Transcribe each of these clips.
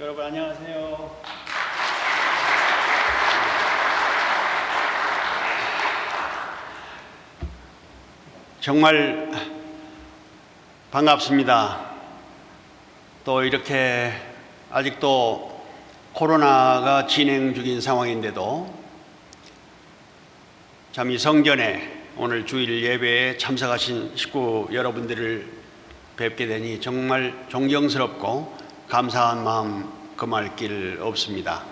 여러분 안녕하세요. 정말 반갑습니다. 또 이렇게 아직도 코로나가 진행 중인 상황인데도 참 이 성전에 오늘 주일 예배에 참석하신 식구 여러분들을 뵙게 되니 정말 존경스럽고 감사한 마음 금할 길 없습니다.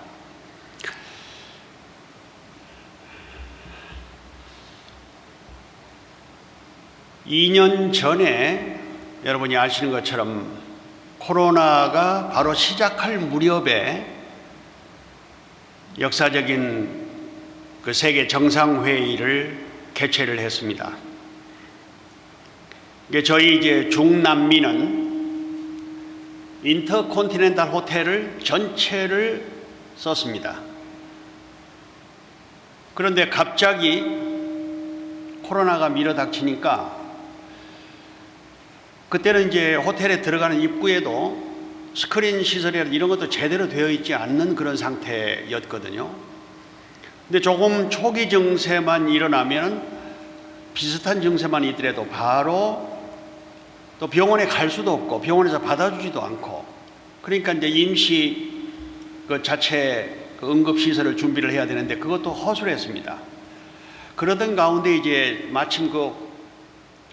(2년) 전에 여러분이 아시는 것처럼 코로나가 바로 시작할 무렵에 역사적인 그 세계 정상회의를 개최를 했습니다. 저희 이제 중남미는 인터컨티넨탈 호텔을 전체를 썼습니다. 그런데 갑자기 코로나가 밀어닥치니까 그때는 이제 호텔에 들어가는 입구에도 스크린 시설이나 이런 것도 제대로 되어 있지 않는 그런 상태였거든요. 근데 조금 초기 증세만 일어나면 비슷한 증세만 있더라도 바로 또 병원에 갈 수도 없고 병원에서 받아주지도 않고, 그러니까 이제 임시 그 자체 그 응급시설을 준비를 해야 되는데 그것도 허술했습니다. 그러던 가운데 이제 마침 그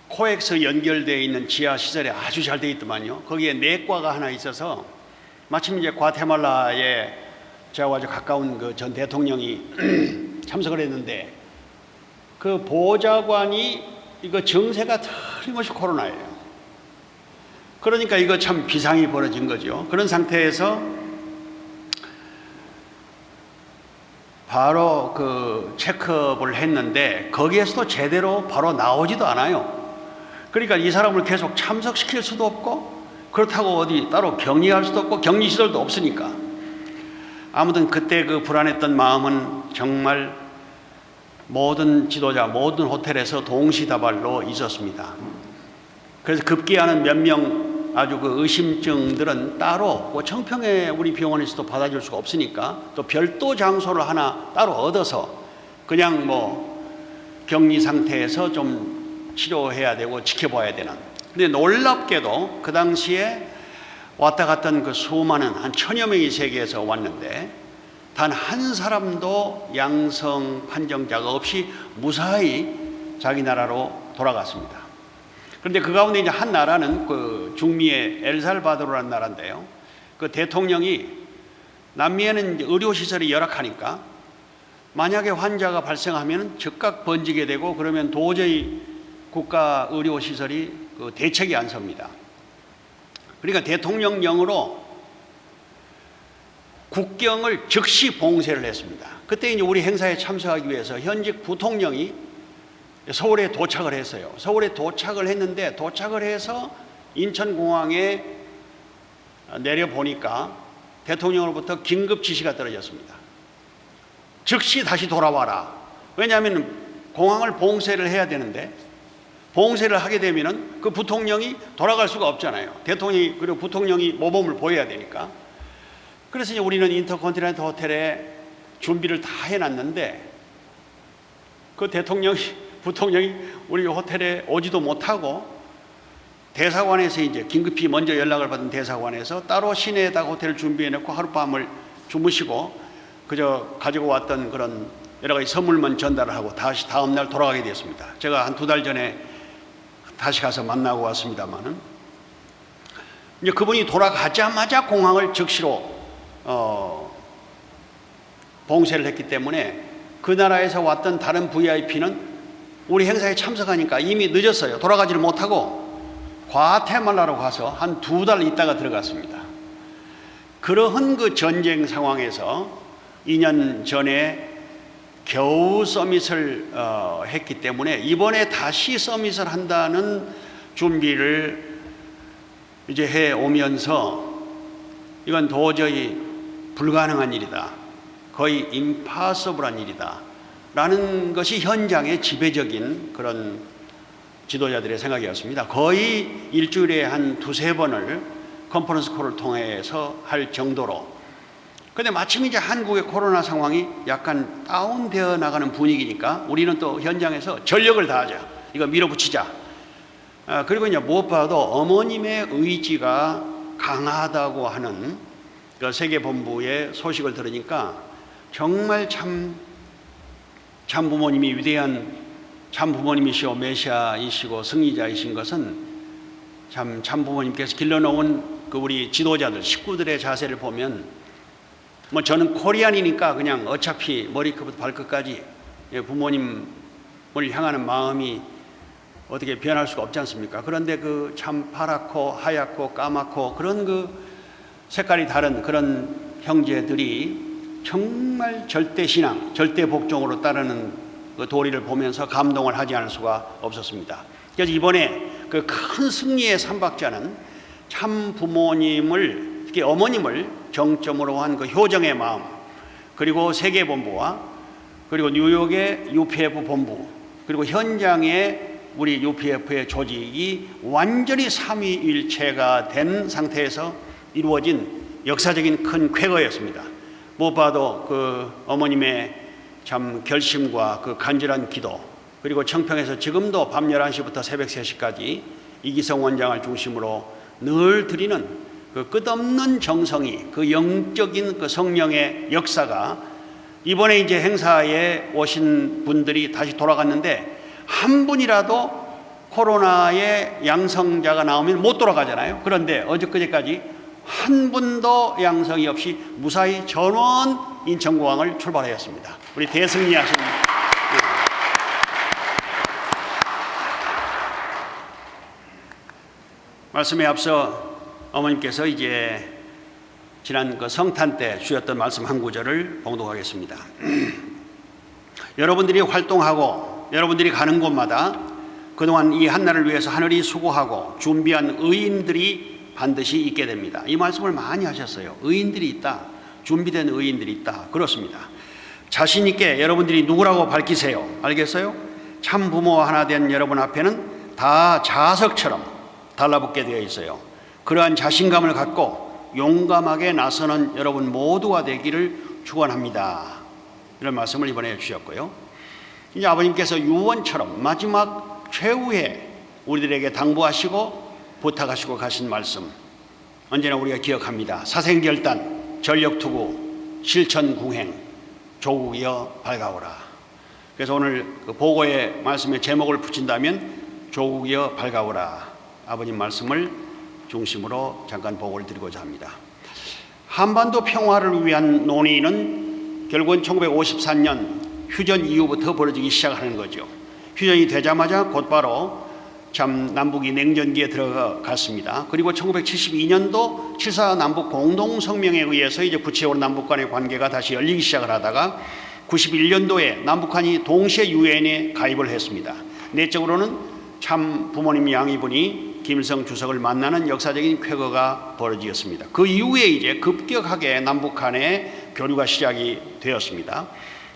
코엑스 연결되어 있는 지하 시설에 아주 잘 되어 있더만요. 거기에 내과가 하나 있어서 마침 이제 과테말라에 저하고 아주 가까운 그 전 대통령이 참석을 했는데 그 보좌관이 이거 증세가 틀림없이 코로나예요. 그러니까 이거 참 비상이 벌어진 거죠. 그런 상태에서 바로 그 체크업을 했는데 거기에서도 제대로 바로 나오지도 않아요. 그러니까 이 사람을 계속 참석시킬 수도 없고 그렇다고 어디 따로 격리할 수도 없고 격리시설도 없으니까 아무튼 그때 그 불안했던 마음은 정말 모든 지도자, 모든 호텔에서 동시다발로 있었습니다. 그래서 급기야는 몇 명 아주 그 의심증들은 따로 뭐 청평에 우리 병원에서도 받아줄 수가 없으니까 또 별도 장소를 하나 따로 얻어서 그냥 뭐 격리 상태에서 좀 치료해야 되고 지켜봐야 되는. 근데 놀랍게도 그 당시에 왔다 갔던 그 수많은 한 1000여 명이 세계에서 왔는데 단 한 사람도 양성 판정자가 없이 무사히 자기 나라로 돌아갔습니다. 그런데 그 가운데 이제 한 나라는 그 중미의 엘살바도르라는 나라인데요. 그 대통령이 남미에는 의료시설이 열악하니까 만약에 환자가 발생하면 즉각 번지게 되고 그러면 도저히 국가 의료시설이 그 대책이 안 섭니다. 그러니까 대통령령으로 국경을 즉시 봉쇄를 했습니다. 그때 이제 우리 행사에 참석하기 위해서 현직 부통령이 서울에 도착을 했어요. 서울에 도착을 했는데 도착을 해서 인천공항에 내려보니까 대통령으로부터 긴급 지시가 떨어졌습니다. 즉시 다시 돌아와라. 왜냐하면 공항을 봉쇄를 해야 되는데 봉쇄를 하게 되면은 그 부통령이 돌아갈 수가 없잖아요. 대통령이 그리고 부통령이 모범을 보여야 되니까. 그래서 이제 우리는 인터컨티넨탈 호텔에 준비를 다 해놨는데 그 부통령이 우리 호텔에 오지도 못하고 대사관에서 이제 긴급히 먼저 연락을 받은 대사관에서 따로 시내에다가 호텔을 준비해놓고 하룻밤을 주무시고 그저 가지고 왔던 그런 여러 가지 선물만 전달을 하고 다시 다음날 돌아가게 되었습니다. 제가 한 2달 전에 다시 가서 만나고 왔습니다만은 이제 그분이 돌아가자마자 공항을 즉시로 봉쇄를 했기 때문에 그 나라에서 왔던 다른 VIP는 우리 행사에 참석하니까 이미 늦었어요. 돌아가지를 못하고 과테말라로 가서 한 2달 있다가 들어갔습니다. 그러한 그 전쟁 상황에서 2년 전에 겨우 서밋을 했기 때문에 이번에 다시 서밋을 한다는 준비를 이제 해 오면서 이건 도저히 불가능한 일이다. 거의 임파서블한 일이다. 라는 것이 현장의 지배적인 그런 지도자들의 생각이었습니다. 거의 일주일에 한 2-3번을 컨퍼런스 콜을 통해서 할 정도로. 근데 마침 이제 한국의 코로나 상황이 약간 다운되어 나가는 분위기니까 우리는 또 현장에서 전력을 다하자. 이거 밀어붙이자. 그리고 이제 무엇보다도 어머님의 의지가 강하다고 하는 그 세계본부의 소식을 들으니까 정말 참 부모님이 위대한 참 부모님이시오 메시아이시고 승리자이신 것은 참 부모님께서 길러놓은 그 우리 지도자들 식구들의 자세를 보면 뭐 저는 코리안이니까 그냥 어차피 머리끝부터 발끝까지 부모님을 향하는 마음이 어떻게 변할 수가 없지 않습니까? 그런데 그 참 파랗고 하얗고 까맣고 그런 그 색깔이 다른 그런 형제들이 정말 절대신앙, 절대복종으로 따르는 그 도리를 보면서 감동을 하지 않을 수가 없었습니다. 그래서 이번에 그 큰 승리의 삼박자는 참 부모님을, 특히 어머님을 정점으로 한 그 효정의 마음, 그리고 세계본부와 그리고 뉴욕의 UPF 본부, 그리고 현장의 우리 UPF의 조직이 완전히 삼위일체가 된 상태에서 이루어진 역사적인 큰 쾌거였습니다. 무엇보다도 그 어머님의 참 결심과 그 간절한 기도, 그리고 청평에서 지금도 밤 11시부터 새벽 3시까지 이기성 원장을 중심으로 늘 드리는 그 끝없는 정성이, 그 영적인 그 성령의 역사가 이번에 이제 행사에 오신 분들이 다시 돌아갔는데 한 분이라도 코로나의 양성자가 나오면 못 돌아가잖아요. 그런데 어저께까지 한 분도 양성이 없이 무사히 전원 인천공항을 출발하였습니다. 우리 대승리하신 말씀에 앞서 어머님께서 이제 지난 그 성탄 때 주셨던 말씀 한 구절을 봉독하겠습니다. 여러분들이 활동하고 여러분들이 가는 곳마다 그동안 이 한날을 위해서 하늘이 수고하고 준비한 의인들이 반드시 있게 됩니다. 이 말씀을 많이 하셨어요. 의인들이 있다. 준비된 의인들이 있다. 그렇습니다. 자신 있게 여러분들이 누구라고 밝히세요. 알겠어요? 참 부모 하나 된 여러분 앞에는 다 자석처럼 달라붙게 되어 있어요. 그러한 자신감을 갖고 용감하게 나서는 여러분 모두가 되기를 축원합니다. 이런 말씀을 이번에 주셨고요. 이제 아버님께서 유언처럼 마지막 최후에 우리들에게 당부하시고 부탁하시고 가신 말씀 언제나 우리가 기억합니다. 사생결단, 전력투구, 실천궁행, 조국이여 밝아오라. 그래서 오늘 그 보고의 말씀의 제목을 붙인다면 조국이여 밝아오라. 아버님 말씀을 중심으로 잠깐 보고를 드리고자 합니다. 한반도 평화를 위한 논의는 결국은 1954년 휴전 이후부터 벌어지기 시작하는 거죠. 휴전이 되자마자 곧바로 참 남북이 냉전기에 들어갔습니다. 그리고 1972년도 7.4 남북 공동성명에 의해서 이제 구체적으로 남북 간의 관계가 다시 열리기 시작을 하다가 91년도에 남북한이 동시에 유엔에 가입을 했습니다. 내적으로는 참 부모님 양이분이 김일성 주석을 만나는 역사적인 쾌거가 벌어지었습니다. 그 이후에 이제 급격하게 남북 간의 교류가 시작이 되었습니다.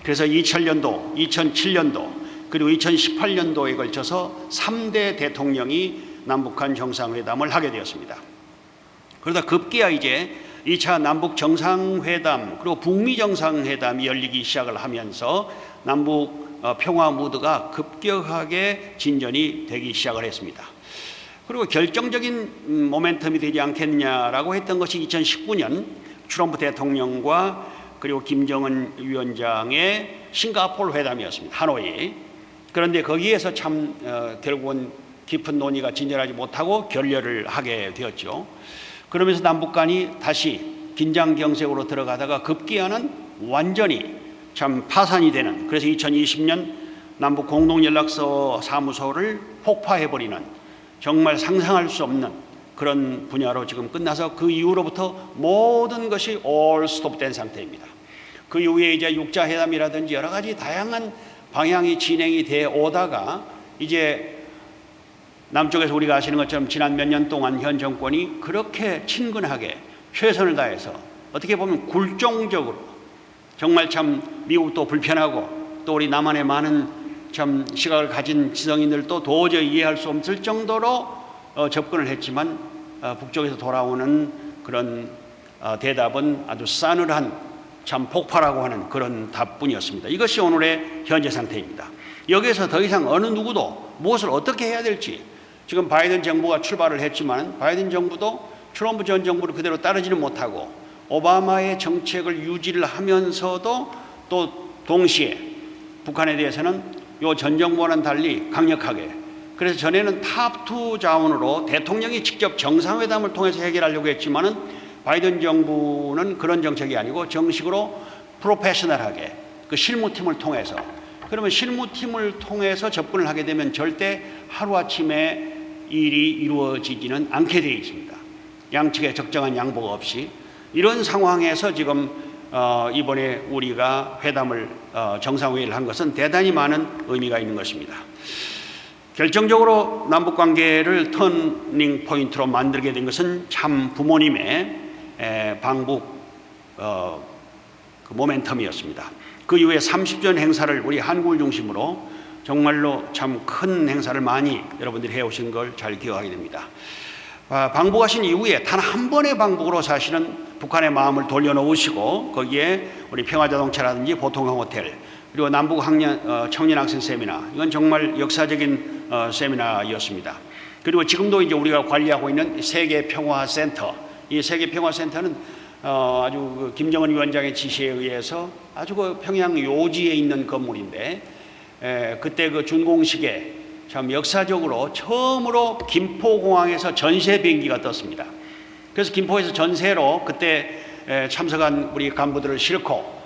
그래서 2000년도, 2007년도 그리고 2018년도에 걸쳐서 3대 대통령이 남북한 정상회담을 하게 되었습니다. 그러다 급기야 이제 2차 남북 정상회담 그리고 북미 정상회담이 열리기 시작을 하면서 남북 평화 무드가 급격하게 진전이 되기 시작을 했습니다. 그리고 결정적인 모멘텀이 되지 않겠냐라고 했던 것이 2019년 트럼프 대통령과 그리고 김정은 위원장의 싱가포르 회담이었습니다. 하노이. 그런데 거기에서 참 결국은 깊은 논의가 진전하지 못하고 결렬을 하게 되었죠. 그러면서 남북 간이 다시 긴장 경색으로 들어가다가 급기야는 완전히 참 파산이 되는, 그래서 2020년 남북 공동연락서 사무소를 폭파해버리는 정말 상상할 수 없는 그런 분야로 지금 끝나서 그 이후로부터 모든 것이 all 스톱된 상태입니다. 그 이후에 이제 육자회담이라든지 여러 가지 다양한 방향이 진행이 되어 오다가 이제 남쪽에서 우리가 아시는 것처럼 지난 몇 년 동안 현 정권이 그렇게 친근하게 최선을 다해서 어떻게 보면 굴종적으로 정말 참 미국도 불편하고 또 우리 남한의 많은 참 시각을 가진 지성인들도 도저히 이해할 수 없을 정도로 접근을 했지만 북쪽에서 돌아오는 그런 대답은 아주 싸늘한 참 폭발하고 하는 그런 답뿐이었습니다. 이것이 오늘의 현재 상태입니다. 여기에서 더 이상 어느 누구도 무엇을 어떻게 해야 될지, 지금 바이든 정부가 출발을 했지만 바이든 정부도 트럼프 전 정부를 그대로 따르지는 못하고 오바마의 정책을 유지를 하면서도 또 동시에 북한에 대해서는 요 전 정부와는 달리 강력하게, 그래서 전에는 탑2 자원으로 대통령이 직접 정상회담을 통해서 해결하려고 했지만은 바이든 정부는 그런 정책이 아니고 정식으로 프로페셔널하게 그 실무팀을 통해서, 그러면 실무팀을 통해서 접근을 하게 되면 절대 하루아침에 일이 이루어지지는 않게 되어 있습니다. 양측의 적정한 양보가 없이. 이런 상황에서 지금 이번에 우리가 회담을 정상회의를 한 것은 대단히 많은 의미가 있는 것입니다. 결정적으로 남북관계를 터닝 포인트로 만들게 된 것은 참 부모님의 방북 그 모멘텀이었습니다. 그 이후에 30전 행사를 우리 한국을 중심으로 정말로 참 큰 행사를 많이 여러분들이 해오신 걸 잘 기억하게 됩니다. 방북하신 이후에 단 한 번의 방북으로 사실은 북한의 마음을 돌려놓으시고 거기에 우리 평화자동차라든지 보통항호텔, 그리고 남북 청년학생 세미나, 이건 정말 역사적인 세미나였습니다. 그리고 지금도 이제 우리가 관리하고 있는 세계평화센터, 이 세계평화센터는 아주 김정은 위원장의 지시에 의해서 아주 그 평양 요지에 있는 건물인데, 그때 그 준공식에 참 역사적으로 처음으로 김포공항에서 전세 비행기가 떴습니다. 그래서 김포에서 전세로 그때 참석한 우리 간부들을 싣고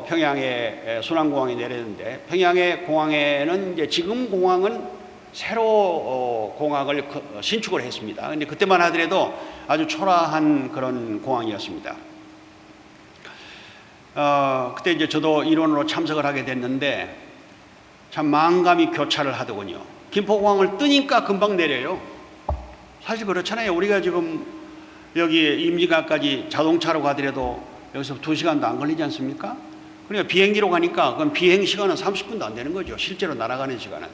평양의 순안공항에 내렸는데, 평양의 공항에는 이제 지금 공항은 새로 공항을 신축을 했습니다. 근데 그때만 하더라도 아주 초라한 그런 공항이었습니다. 그때 이제 저도 일원으로 참석을 하게 됐는데 참 만감이 교차를 하더군요. 김포공항을 뜨니까 금방 내려요. 사실 그렇잖아요. 우리가 지금 여기 임진강까지 자동차로 가더라도 여기서 2시간도 안 걸리지 않습니까? 그러니까 비행기로 가니까 그건 비행 시간은 30분도 안 되는 거죠. 실제로 날아가는 시간은.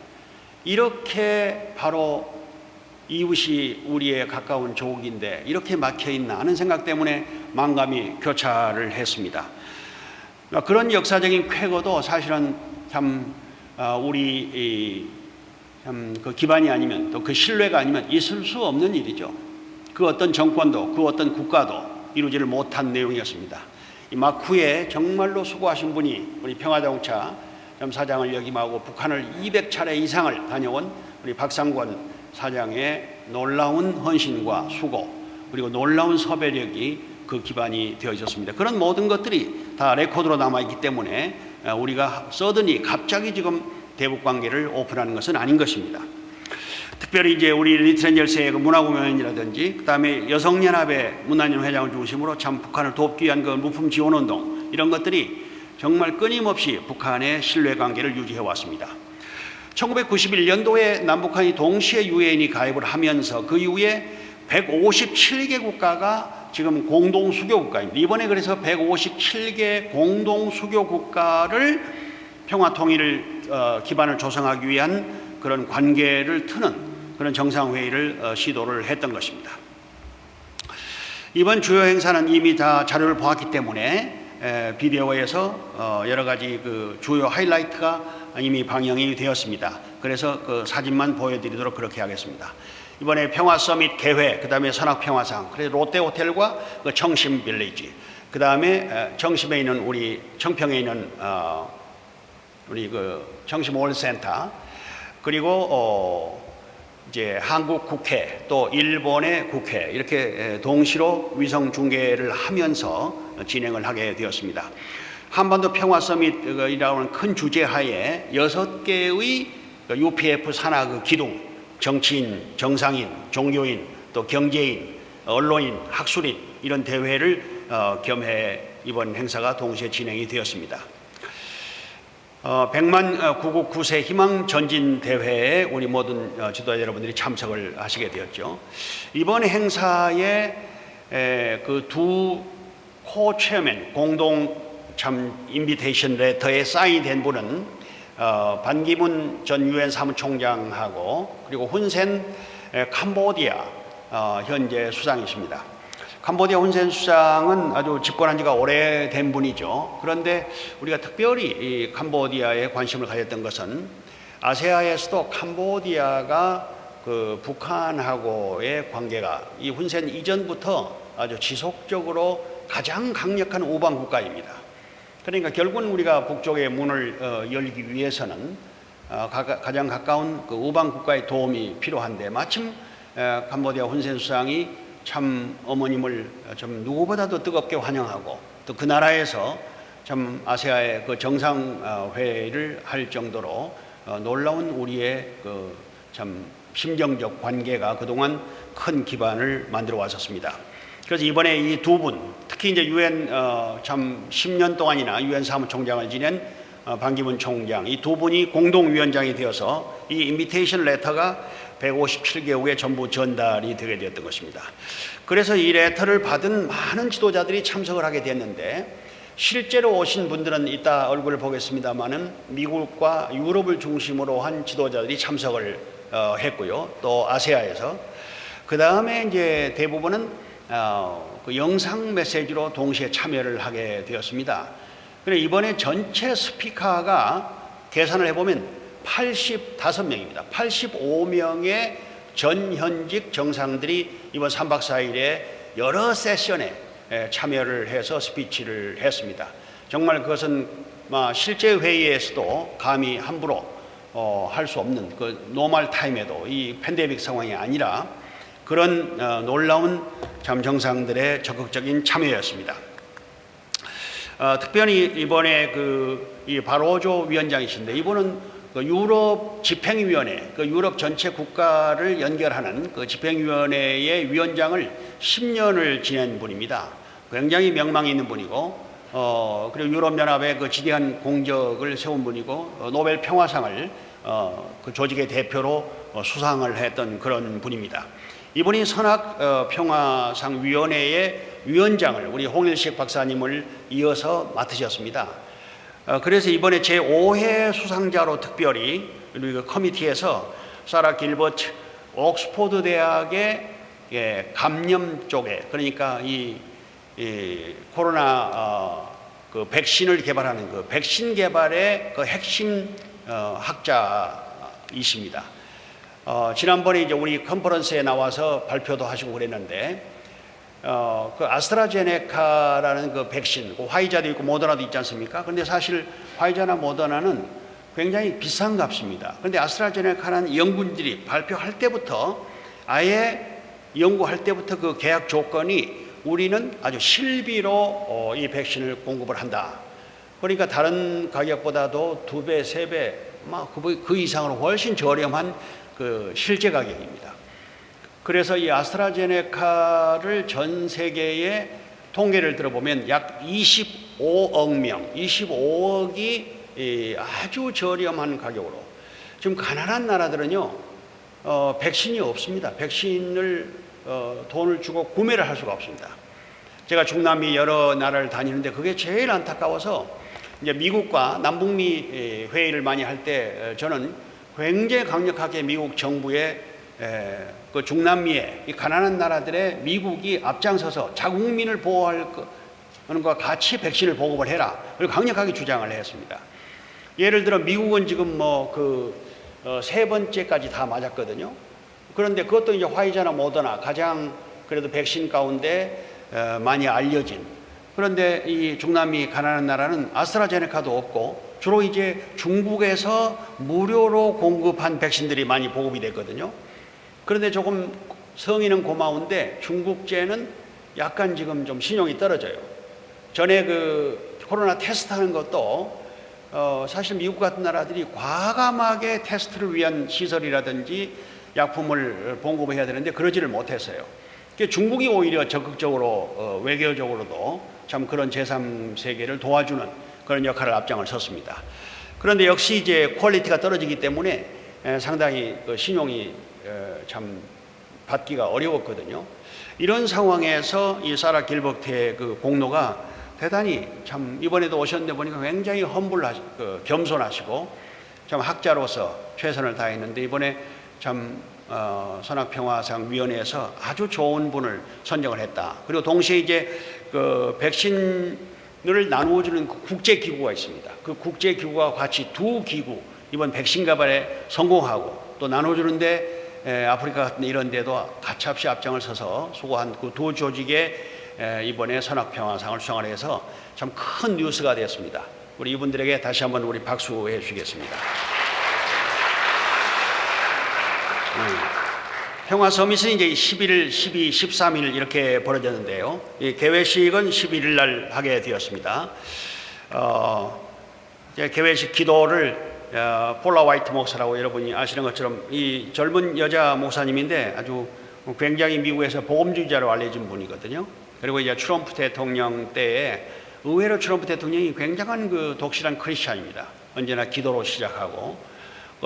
이렇게 바로 이웃이 우리의 가까운 조국인데 이렇게 막혀있나 하는 생각 때문에 만감이 교차를 했습니다. 그런 역사적인 쾌거도 사실은 참 우리 참 그 기반이 아니면, 또 그 신뢰가 아니면 있을 수 없는 일이죠. 그 어떤 정권도 그 어떤 국가도 이루지를 못한 내용이었습니다. 이 막후에 정말로 수고하신 분이 우리 평화자동차 사장을 역임하고 북한을 200차례 이상을 다녀온 우리 박상권 사장의 놀라운 헌신과 수고, 그리고 놀라운 섭외력이 그 기반이 되어 있었습니다. 그런 모든 것들이 다 레코드로 남아있기 때문에 우리가 서든이 갑자기 지금 대북 관계를 오픈하는 것은 아닌 것입니다. 특별히 이제 우리 리트렌젤스의 그 문화공연이라든지, 그 다음에 여성연합의 문화연 회장을 중심으로 참 북한을 돕기 위한 그 무품 지원 운동, 이런 것들이 정말 끊임없이 북한의 신뢰관계를 유지해 왔습니다. 1991년도에 남북한이 동시에 유엔이 가입을 하면서 그 이후에 157개 국가가 지금 공동 수교 국가입니다. 이번에 그래서 157개 공동 수교 국가를 평화 통일을 기반을 조성하기 위한 그런 관계를 트는 그런 정상회의를 시도를 했던 것입니다. 이번 주요 행사는 이미 다 자료를 보았기 때문에 비디오에서 여러 가지 그 주요 하이라이트가 이미 방영이 되었습니다. 그래서 그 사진만 보여드리도록 그렇게 하겠습니다. 이번에 평화 서밋 개회, 그 다음에 선악평화상, 그래서 롯데호텔과 그 청심 빌리지, 그 다음에 청심에 있는 우리 청평에 있는 우리 그 청심 올센터, 그리고 이제 한국 국회 또 일본의 국회, 이렇게 동시로 위성 중계를 하면서 진행을 하게 되었습니다. 한반도 평화 서밋이라고 하는 큰 주제 하에 6개의 UPF 산하 그 기둥, 정치인, 정상인, 종교인, 또 경제인, 언론인, 학술인, 이런 대회를 겸해 이번 행사가 동시에 진행이 되었습니다. 100만 구국 9세 희망 전진 대회에 우리 모든 지도자 여러분들이 참석을 하시게 되었죠. 이번 행사에 그 두 코-체어맨 공동 참 인비테이션 레터에 사인된 분은 반기문 전 유엔 사무총장하고, 그리고 훈센 캄보디아 현재 수상이십니다. 캄보디아 훈센 수상은 아주 집권한 지가 오래된 분이죠. 그런데 우리가 특별히 이 캄보디아에 관심을 가졌던 것은 아세아에서도 캄보디아가 그 북한하고의 관계가 이 훈센 이전부터 아주 지속적으로 가장 강력한 우방 국가입니다. 그러니까 결국은 우리가 북쪽의 문을 열기 위해서는 가장 가까운 그 우방 국가의 도움이 필요한데, 마침 캄보디아 훈센 수상이 참 어머님을 좀 누구보다도 뜨겁게 환영하고 또 그 나라에서 참 아세아의 그 정상회의를 할 정도로 놀라운 우리의 그 참 심정적 관계가 그동안 큰 기반을 만들어 왔었습니다. 그래서 이번에 이 두 분, 특히 이제 유엔 참 10년 동안이나 유엔 사무총장을 지낸 반기문 총장, 이 두 분이 공동위원장이 되어서 이 인비테이션 레터가 157개국에 전부 전달이 되게 되었던 것입니다. 그래서 이 레터를 받은 많은 지도자들이 참석을 하게 됐는데, 실제로 오신 분들은 이따 얼굴을 보겠습니다만은 미국과 유럽을 중심으로 한 지도자들이 참석을 했고요. 또 아세아에서 그 다음에 이제 대부분은 그 영상 메시지로 동시에 참여를 하게 되었습니다. 그래 이번에 전체 스피커가 계산을 해보면 85명입니다. 85명의 전현직 정상들이 이번 3박 4일에 여러 세션에 참여를 해서 스피치를 했습니다. 정말 그것은 실제 회의에서도 감히 함부로 할 수 없는 그 노멀 타임에도 이 팬데믹 상황이 아니라 그런 놀라운 참 정상들의 적극적인 참여였습니다. 특별히 이번에 이 바로조 위원장이신데, 이분은 그 유럽 집행위원회, 그 유럽 전체 국가를 연결하는 그 집행위원회의 위원장을 10년을 지낸 분입니다. 굉장히 명망이 있는 분이고, 그리고 유럽연합의 그 지대한 공적을 세운 분이고, 노벨 평화상을 그 조직의 대표로 수상을 했던 그런 분입니다. 이분이 선악 평화상 위원회의 위원장을 우리 홍일식 박사님을 이어서 맡으셨습니다. 그래서 이번에 제5회 수상자로 특별히 우리 그 커미티에서 사라 길버트 옥스포드 대학의 감염 쪽에, 그러니까 이 코로나 그 백신을 개발하는 그 백신 개발의 그 핵심 학자이십니다. 지난번에 이제 우리 컨퍼런스에 나와서 발표도 하시고 그랬는데, 그 아스트라제네카라는 그 백신, 그 화이자도 있고 모더나도 있지 않습니까? 그런데 사실 화이자나 모더나는 굉장히 비싼 값입니다. 그런데 아스트라제네카는 연구진들이 발표할 때부터, 아예 연구할 때부터 그 계약 조건이 우리는 아주 실비로 이 백신을 공급을 한다. 그러니까 다른 가격보다도 2배, 3배, 그 이상으로 훨씬 저렴한 그 실제 가격입니다. 그래서 이 아스트라제네카를 전 세계의 통계를 들어보면 약 25억 명, 25억이 아주 저렴한 가격으로, 지금 가난한 나라들은요 백신이 없습니다. 백신을 돈을 주고 구매를 할 수가 없습니다. 제가 중남미 여러 나라를 다니는데 그게 제일 안타까워서, 이제 미국과 남북미 회의를 많이 할 때 저는 굉장히 강력하게 미국 정부의 그 중남미의 이 가난한 나라들의 미국이 앞장서서 자국민을 보호할 것과 같이 백신을 보급을 해라, 그리고 강력하게 주장을 했습니다. 예를 들어 미국은 지금 세 번째까지 다 맞았거든요. 그런데 그것도 이제 화이자나 모더나 가장 그래도 백신 가운데 많이 알려진, 그런데 이 중남미 가난한 나라는 아스트라제네카도 없고 주로 이제 중국에서 무료로 공급한 백신들이 많이 보급이 됐거든요. 그런데 조금 성의는 고마운데 중국제는 약간 지금 좀 신용이 떨어져요. 전에 그 코로나 테스트하는 것도 사실 미국 같은 나라들이 과감하게 테스트를 위한 시설이라든지 약품을 공급해야 되는데 그러지를 못했어요. 중국이 오히려 적극적으로 외교적으로도 참 그런 제3세계를 도와주는 그런 역할을 앞장을 섰습니다. 그런데 역시 이제 퀄리티가 떨어지기 때문에 상당히 그 신용이 참 받기가 어려웠거든요. 이런 상황에서 이 사라 길버트의 그 공로가 대단히, 참 이번에도 오셨는데 보니까 굉장히 겸손하시고 참 학자로서 최선을 다했는데, 이번에 참 선악평화상 위원회에서 아주 좋은 분을 선정을 했다. 그리고 동시에 이제 그 백신을 나누어주는 국제기구가 있습니다. 그 국제기구와 같이 두 기구, 이번 백신 개발에 성공하고 또 나눠주는데 아프리카 같은 이런 데도 가차없이 앞장을 서서 수고한 그 두 조직에 이번에 선악평화상을 수상을 해서 참 큰 뉴스가 되었습니다. 우리 이분들에게 다시 한번 우리 박수해 주시겠습니다. 평화 서밋은 이제 11일, 12, 13일 이렇게 벌어졌는데요. 이 개회식은 11일 날 하게 되었습니다. 이제 개회식 기도를 폴라 화이트 목사라고 여러분이 아시는 것처럼 이 젊은 여자 목사님인데 아주 굉장히 미국에서 복음주의자로 알려진 분이거든요. 그리고 이제 트럼프 대통령 때에 의외로 트럼프 대통령이 굉장한 그 독실한 크리스찬입니다. 언제나 기도로 시작하고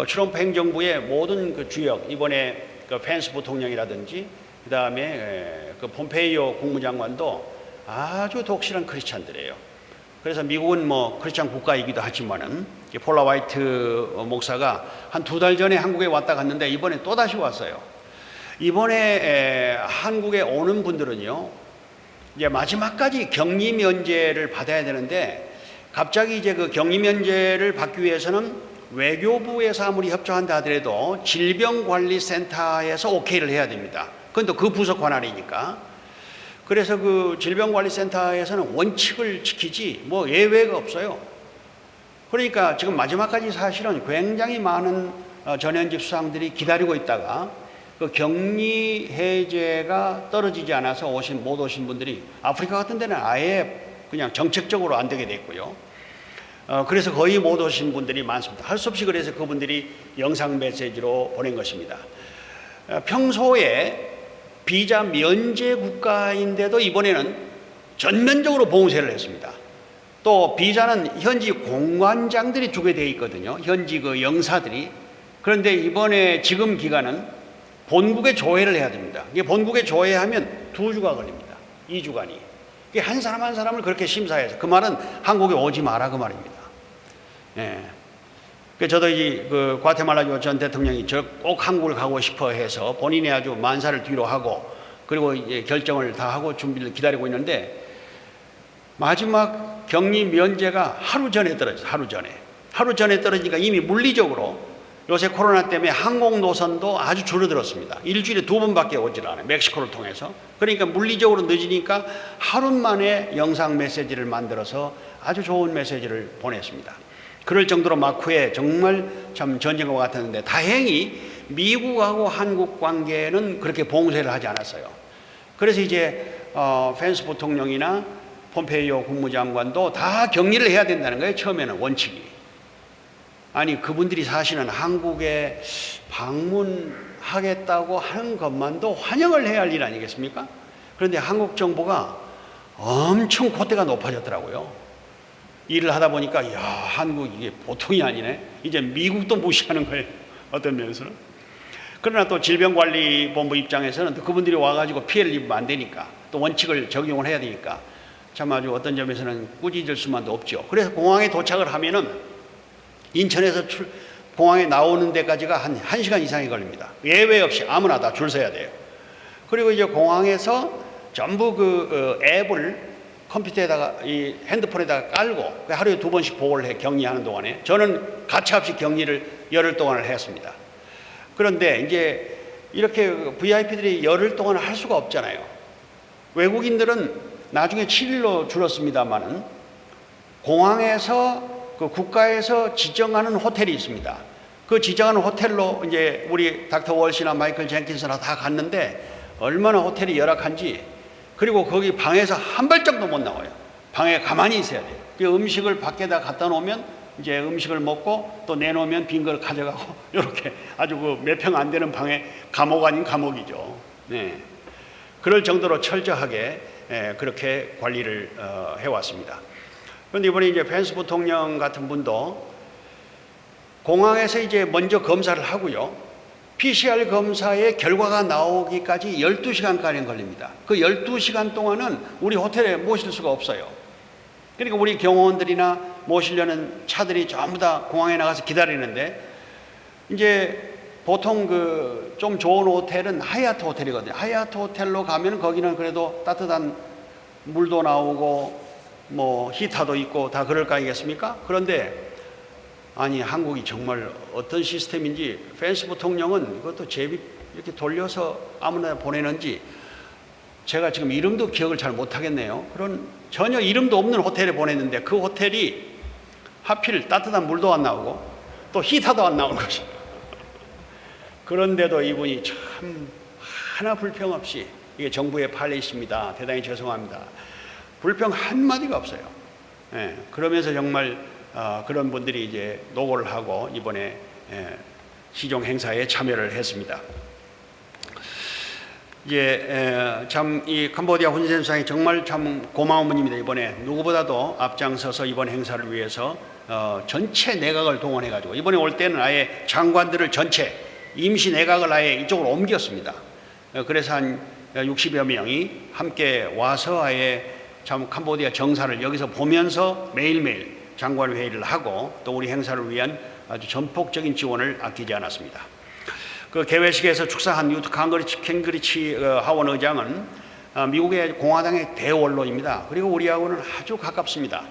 트럼프 행정부의 모든 그 주역, 이번에 그 펜스 부통령이라든지 그 다음에 그 폼페이오 국무장관도 아주 독실한 크리스찬들이에요. 그래서 미국은 뭐 크리스찬 국가이기도 하지만은 폴라 화이트 목사가 한 2달 전에 한국에 왔다 갔는데 이번에 또 다시 왔어요. 이번에 한국에 오는 분들은요, 이제 마지막까지 격리 면제를 받아야 되는데 갑자기 이제 그 격리 면제를 받기 위해서는 외교부에서 아무리 협조한다 하더라도 질병관리센터에서 오케이를 해야 됩니다. 그건 또 그 부서 관할이니까. 그래서 그 질병관리센터에서는 원칙을 지키지 뭐 예외가 없어요. 그러니까 지금 마지막까지 사실은 굉장히 많은 전현직 수상들이 기다리고 있다가 그 격리 해제가 떨어지지 않아서 못 오신 분들이 아프리카 같은 데는 아예 그냥 정책적으로 안 되게 됐고요. 그래서 거의 못 오신 분들이 많습니다. 할 수 없이 그래서 그분들이 영상 메시지로 보낸 것입니다. 평소에 비자 면제 국가인데도 이번에는 전면적으로 봉쇄를 했습니다. 또 비자는 현지 공관장들이 주게 돼 있거든요. 현지 그 영사들이. 그런데 이번에 지금 기간은 본국에 조회를 해야 됩니다. 이게 본국에 조회하면 2주가 걸립니다. 2주간이. 한 사람 한 사람을 그렇게 심사해서 그 말은 한국에 오지 마라 그 말입니다. 예. 저도 그 과테말라 전 대통령이 꼭 한국을 가고 싶어 해서 본인이 아주 만사를 뒤로 하고 그리고 이제 결정을 다 하고 준비를 기다리고 있는데 마지막 격리 면제가 하루 전에 떨어졌어요. 하루 전에 떨어지니까 이미 물리적으로 요새 코로나 때문에 항공 노선도 아주 줄어들었습니다. 일주일에 2번밖에 오질 않아요. 멕시코를 통해서. 그러니까 물리적으로 늦으니까 하루 만에 영상 메시지를 만들어서 아주 좋은 메시지를 보냈습니다. 그럴 정도로 마쿠에 정말 참 전쟁과 같았는데 다행히 미국하고 한국 관계는 그렇게 봉쇄를 하지 않았어요. 그래서 이제 펜스 부통령이나 폼페이오 국무장관도 다 격리를 해야 된다는 거예요. 처음에는 원칙이. 아니 그분들이 사실은 한국에 방문하겠다고 하는 것만도 환영을 해야 할 일 아니겠습니까? 그런데 한국 정부가 엄청 콧대가 높아졌더라고요. 일을 하다 보니까 야 한국 이게 보통이 아니네. 이제 미국도 무시하는 거예요. 어떤 면에서는. 그러나 또 질병관리본부 입장에서는 또 그분들이 와가지고 피해를 입으면 안 되니까 또 원칙을 적용을 해야 되니까 참 아주 어떤 점에서는 꾸짖을 수만도 없죠. 그래서 공항에 도착을 하면은 인천에서 공항에 나오는 데까지가 한 1시간 이상이 걸립니다. 예외 없이 아무나 다 줄 서야 돼요. 그리고 이제 공항에서 전부 그 앱을 컴퓨터에다가 이 핸드폰에다가 깔고 하루에 2번씩 보고를 해. 격리하는 동안에 저는 가차없이 격리를 열흘 동안을 했습니다. 그런데 이제 이렇게 VIP들이 열흘 동안 할 수가 없잖아요. 외국인들은 나중에 7일로 줄었습니다만은 공항에서 그 국가에서 지정하는 호텔이 있습니다. 그 지정하는 호텔로 이제 우리 닥터 월시나 마이클 젠킨스나 다 갔는데 얼마나 호텔이 열악한지. 그리고 거기 방에서 한 발짝도 못 나와요. 방에 가만히 있어야 돼요. 그 음식을 밖에다 갖다 놓으면 이제 음식을 먹고 또 내놓으면 빈 걸 가져가고 이렇게 아주 그 몇 평 안 되는 방에 감옥 아닌 감옥이죠. 네. 그럴 정도로 철저하게 그렇게 관리를 해왔습니다. 그런데 이번에 이제 펜스 부통령 같은 분도 공항에서 이제 먼저 검사를 하고요. PCR 검사의 결과가 나오기까지 12시간가량 걸립니다. 그 12시간 동안은 우리 호텔에 모실 수가 없어요. 그러니까 우리 경호원들이나 모시려는 차들이 전부 다 공항에 나가서 기다리는데 이제 보통 그 좀 좋은 호텔은 하얏트 호텔이거든요. 하얏트 호텔로 가면 거기는 그래도 따뜻한 물도 나오고 뭐 히터도 있고 다 그럴 거 아니겠습니까? 그런데 아니 한국이 정말 어떤 시스템인지 펜스 부통령은 그것도 제비 이렇게 돌려서 아무나 보내는지 제가 지금 이름도 기억을 잘 못하겠네요. 그런 전혀 이름도 없는 호텔에 보냈는데 그 호텔이 하필 따뜻한 물도 안 나오고 또 히터도 안 나오는 것이. 그런데도 이분이 참 하나 불평 없이 이게 정부의 팔레이십니다. 대단히 죄송합니다. 불평 한마디가 없어요. 예, 그러면서 정말 그런 분들이 이제 노고를 하고 이번에 시종 행사에 참여를 했습니다. 이제 참 이 캄보디아 훈센 수상이 정말 참 고마운 분입니다. 이번에 누구보다도 앞장서서 이번 행사를 위해서 전체 내각을 동원해 가지고 이번에 올 때는 아예 장관들을 전체 임시 내각을 아예 이쪽으로 옮겼습니다. 그래서 한 60여 명이 함께 와서 아예 참 캄보디아 정사를 여기서 보면서 매일매일 장관 회의를 하고 또 우리 행사를 위한 아주 전폭적인 지원을 아끼지 않았습니다. 그 개회식에서 축사한 뉴트 캥그리치 하원 의장은 미국의 공화당의 대원로입니다. 그리고 우리하고는 아주 가깝습니다.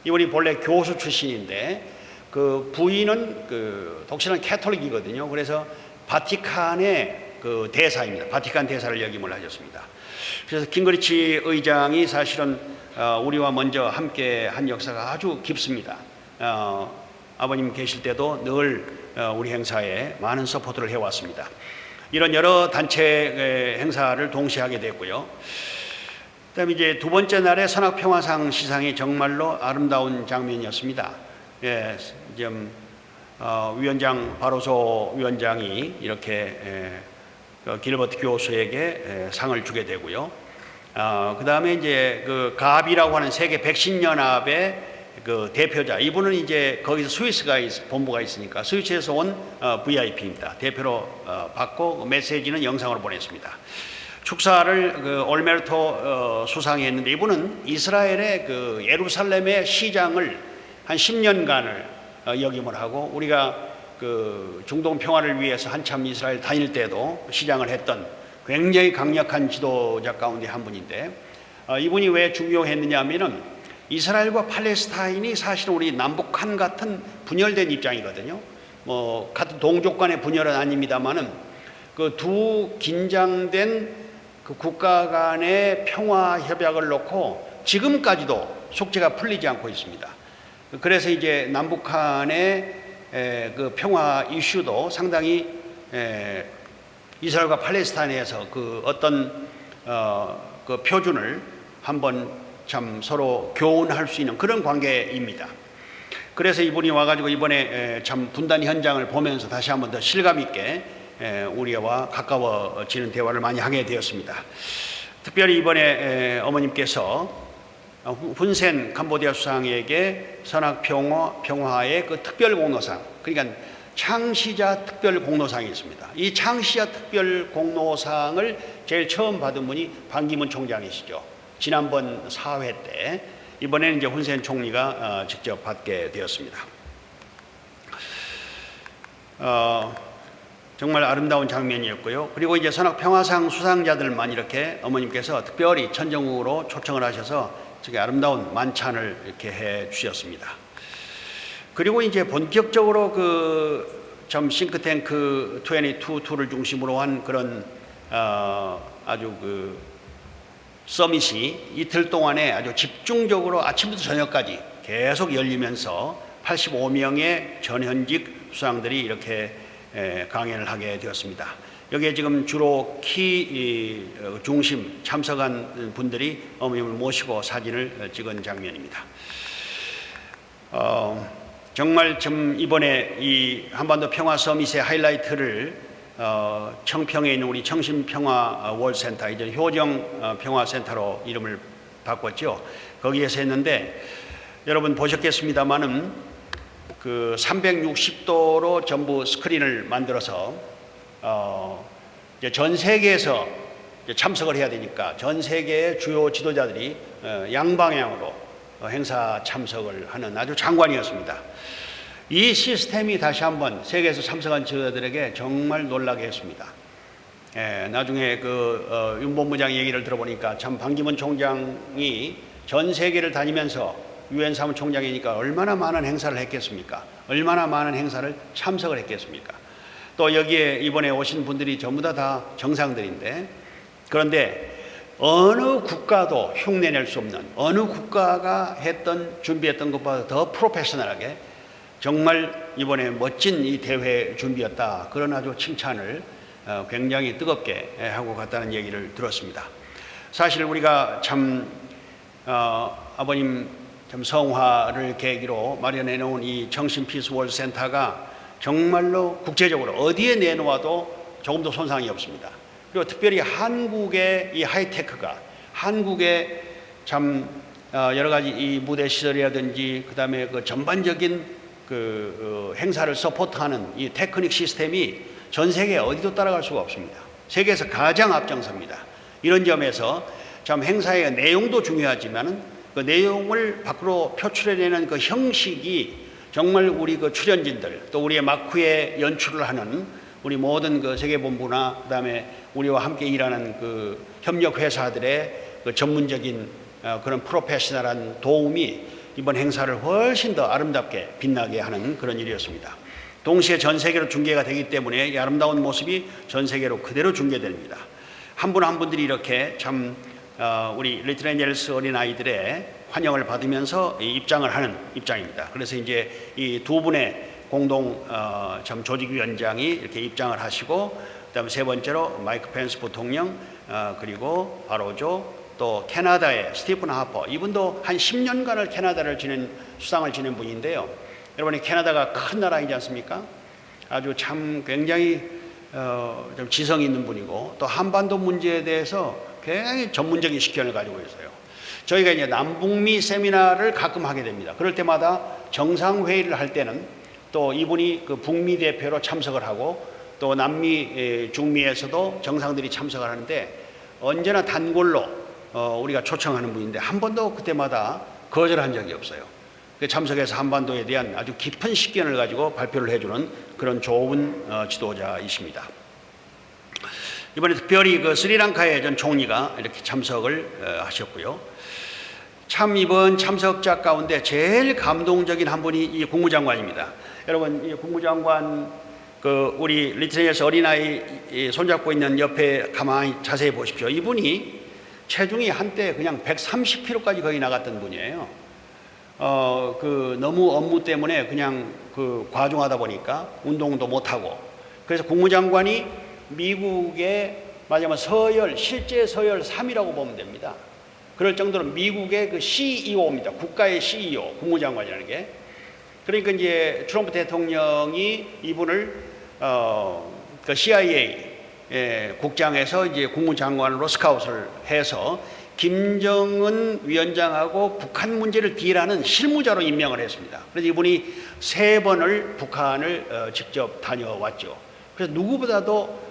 이분이 본래 교수 출신인데 그 부인은 그 독실한 캐톨릭이거든요. 그래서 바티칸의 그 대사입니다. 바티칸 대사를 역임을 하셨습니다. 그래서 킹그리치 의장이 사실은 우리와 먼저 함께 한 역사가 아주 깊습니다. 아버님 계실 때도 늘 우리 행사에 많은 서포트를 해왔습니다. 이런 여러 단체 행사를 동시에 하게 됐고요. 그다음에 이제 두 번째 날의 선악평화상 시상이 정말로 아름다운 장면이었습니다. 예, 좀 위원장 바로소 위원장이 이렇게 길버트 교수에게 상을 주게 되고요. 그 다음에 이제 그 가비라고 하는 세계 백신 연합의 그 대표자, 이분은 이제 거기서 스위스가 본부가 있으니까 스위스에서 온 VIP입니다. 대표로 받고 메시지는 영상으로 보냈습니다. 축사를 그 올메르토 수상이 했는데 이분은 이스라엘의 그 예루살렘의 시장을 한 10년간을 역임을 하고 우리가 그 중동 평화를 위해서 한참 이스라엘 다닐 때도 시장을 했던 굉장히 강력한 지도자 가운데 한 분인데 이분이 왜 중요했느냐 하면은 이스라엘과 팔레스타인이 사실 우리 남북한 같은 분열된 입장이거든요. 뭐 같은 동족 간의 분열은 아닙니다만은 그 두 긴장된 그 국가 간의 평화 협약을 놓고 지금까지도 속죄가 풀리지 않고 있습니다. 그래서 이제 남북한의 그 평화 이슈도 상당히 이스라엘과 팔레스타인에서 그 어떤 그 표준을 한번 참 서로 교훈할 수 있는 그런 관계입니다. 그래서 이분이 와가지고 이번에 참 분단 현장을 보면서 다시 한번 더 실감 있게 우리와 가까워지는 대화를 많이 하게 되었습니다. 특별히 이번에 어머님께서 훈센 캄보디아 수상에게 선악평화의 그 특별공로상, 그러니까 창시자 특별공로상이 있습니다. 이 창시자 특별공로상을 제일 처음 받은 분이 반기문 총장이시죠. 지난번 사회 때, 이번에는 이제 훈센 총리가 직접 받게 되었습니다. 정말 아름다운 장면이었고요. 그리고 이제 선악평화상 수상자들만 이렇게 어머님께서 특별히 천정으로 초청을 하셔서 되게 아름다운 만찬을 이렇게 해 주셨습니다. 그리고 이제 본격적으로 그 좀 싱크탱크 22를 중심으로 한 그런 아주 그 서밋이 이틀 동안에 아주 집중적으로 아침부터 저녁까지 계속 열리면서 85명의 전현직 수상들이 이렇게 강연을 하게 되었습니다. 여기에 지금 주로 키 중심 참석한 분들이 어머님을 모시고 사진을 찍은 장면입니다. 정말 좀 이번에 이 한반도 평화 서밋의 하이라이트를 청평에 있는 우리 청신평화월센터, 이제 효정평화센터로 이름을 바꿨죠. 거기에서 했는데 여러분 보셨겠습니다마는 그 360도로 전부 스크린을 만들어서 이제 전 세계에서 이제 참석을 해야 되니까 전 세계의 주요 지도자들이 양방향으로 행사 참석을 하는 아주 장관이었습니다. 이 시스템이 다시 한번 세계에서 참석한 지도자들에게 정말 놀라게 했습니다. 나중에 윤 본부장 얘기를 들어보니까 참 반기문 총장이 전 세계를 다니면서 유엔 사무총장이니까 얼마나 많은 행사를 했겠습니까? 얼마나 많은 행사를 참석을 했겠습니까? 또 여기에 이번에 오신 분들이 전부 다 정상들인데, 그런데 어느 국가도 흉내낼 수 없는, 어느 국가가 준비했던 것보다 더 프로페셔널하게 정말 이번에 멋진 이 대회 준비였다, 그런 아주 칭찬을 굉장히 뜨겁게 하고 갔다는 얘기를 들었습니다. 사실 우리가 참 아버님 참 성화를 계기로 마련해 놓은 이 정신피스월드 센터가 정말로 국제적으로 어디에 내놓아도 조금도 손상이 없습니다. 그리고 특별히 한국의 이 하이테크가, 한국의 참 여러 가지 이 무대 시설이라든지 그다음에 그 전반적인 행사를 서포트하는 이 테크닉 시스템이 전 세계 어디도 따라갈 수가 없습니다. 세계에서 가장 앞장섭니다. 이런 점에서 참 행사의 내용도 중요하지만은 그 내용을 밖으로 표출해내는 그 형식이 정말 우리 그 출연진들, 또 우리의 마크에 연출을 하는 우리 모든 그 세계본부나 그다음에 우리와 함께 일하는 그 협력 회사들의 그 전문적인 그런 프로페셔널한 도움이 이번 행사를 훨씬 더 아름답게 빛나게 하는 그런 일이었습니다. 동시에 전 세계로 중계가 되기 때문에 이 아름다운 모습이 전 세계로 그대로 중계됩니다. 한 분 한 분들이 이렇게 참 우리 리틀 엔젤스 어린아이들의 환영을 받으면서 입장을 하는 입장입니다. 그래서 이제 이 두 분의 공동 참 조직위원장이 이렇게 입장을 하시고, 그다음에 세 번째로 마이크 펜스 부통령, 그리고 바로조, 또 캐나다의 스티븐 하퍼, 이분도 한 10년간을 캐나다를 수상을 지낸 분인데요. 여러분이 캐나다가 큰 나라이지 않습니까? 아주 참 굉장히 좀 지성 있는 분이고, 또 한반도 문제에 대해서 굉장히 전문적인 식견을 가지고 있어요. 저희가 이제 남북미 세미나를 가끔 하게 됩니다. 그럴 때마다 정상회의를 할 때는 또 이분이 그 북미 대표로 참석을 하고, 또 남미, 중미에서도 정상들이 참석을 하는데 언제나 단골로 우리가 초청하는 분인데 한 번도 그때마다 거절한 적이 없어요. 참석해서 한반도에 대한 아주 깊은 식견을 가지고 발표를 해주는 그런 좋은 지도자이십니다. 이번에 특별히 그 스리랑카의 전 총리가 이렇게 참석을 하셨고요. 참 이번 참석자 가운데 제일 감동적인 한 분이 이 국무장관입니다. 여러분, 이 국무장관 우리 리틀엔젤스 어린아이 손잡고 있는 옆에 가만히 자세히 보십시오. 이분이 체중이 한때 그냥 130kg까지 거의 나갔던 분이에요. 너무 업무 때문에 그냥 과중하다 보니까 운동도 못하고, 그래서 국무장관이 미국의 말하자면 실제 서열 3위라고 보면 됩니다. 그럴 정도로 미국의 그 CEO입니다. 국가의 CEO, 국무장관이라는 게. 그러니까 이제 트럼프 대통령이 이분을 그 CIA 국장에서 이제 국무장관으로 스카웃을 해서 김정은 위원장하고 북한 문제를 딜하는 실무자로 임명을 했습니다. 그래서 이분이 3번을 북한을 직접 다녀왔죠. 그래서 누구보다도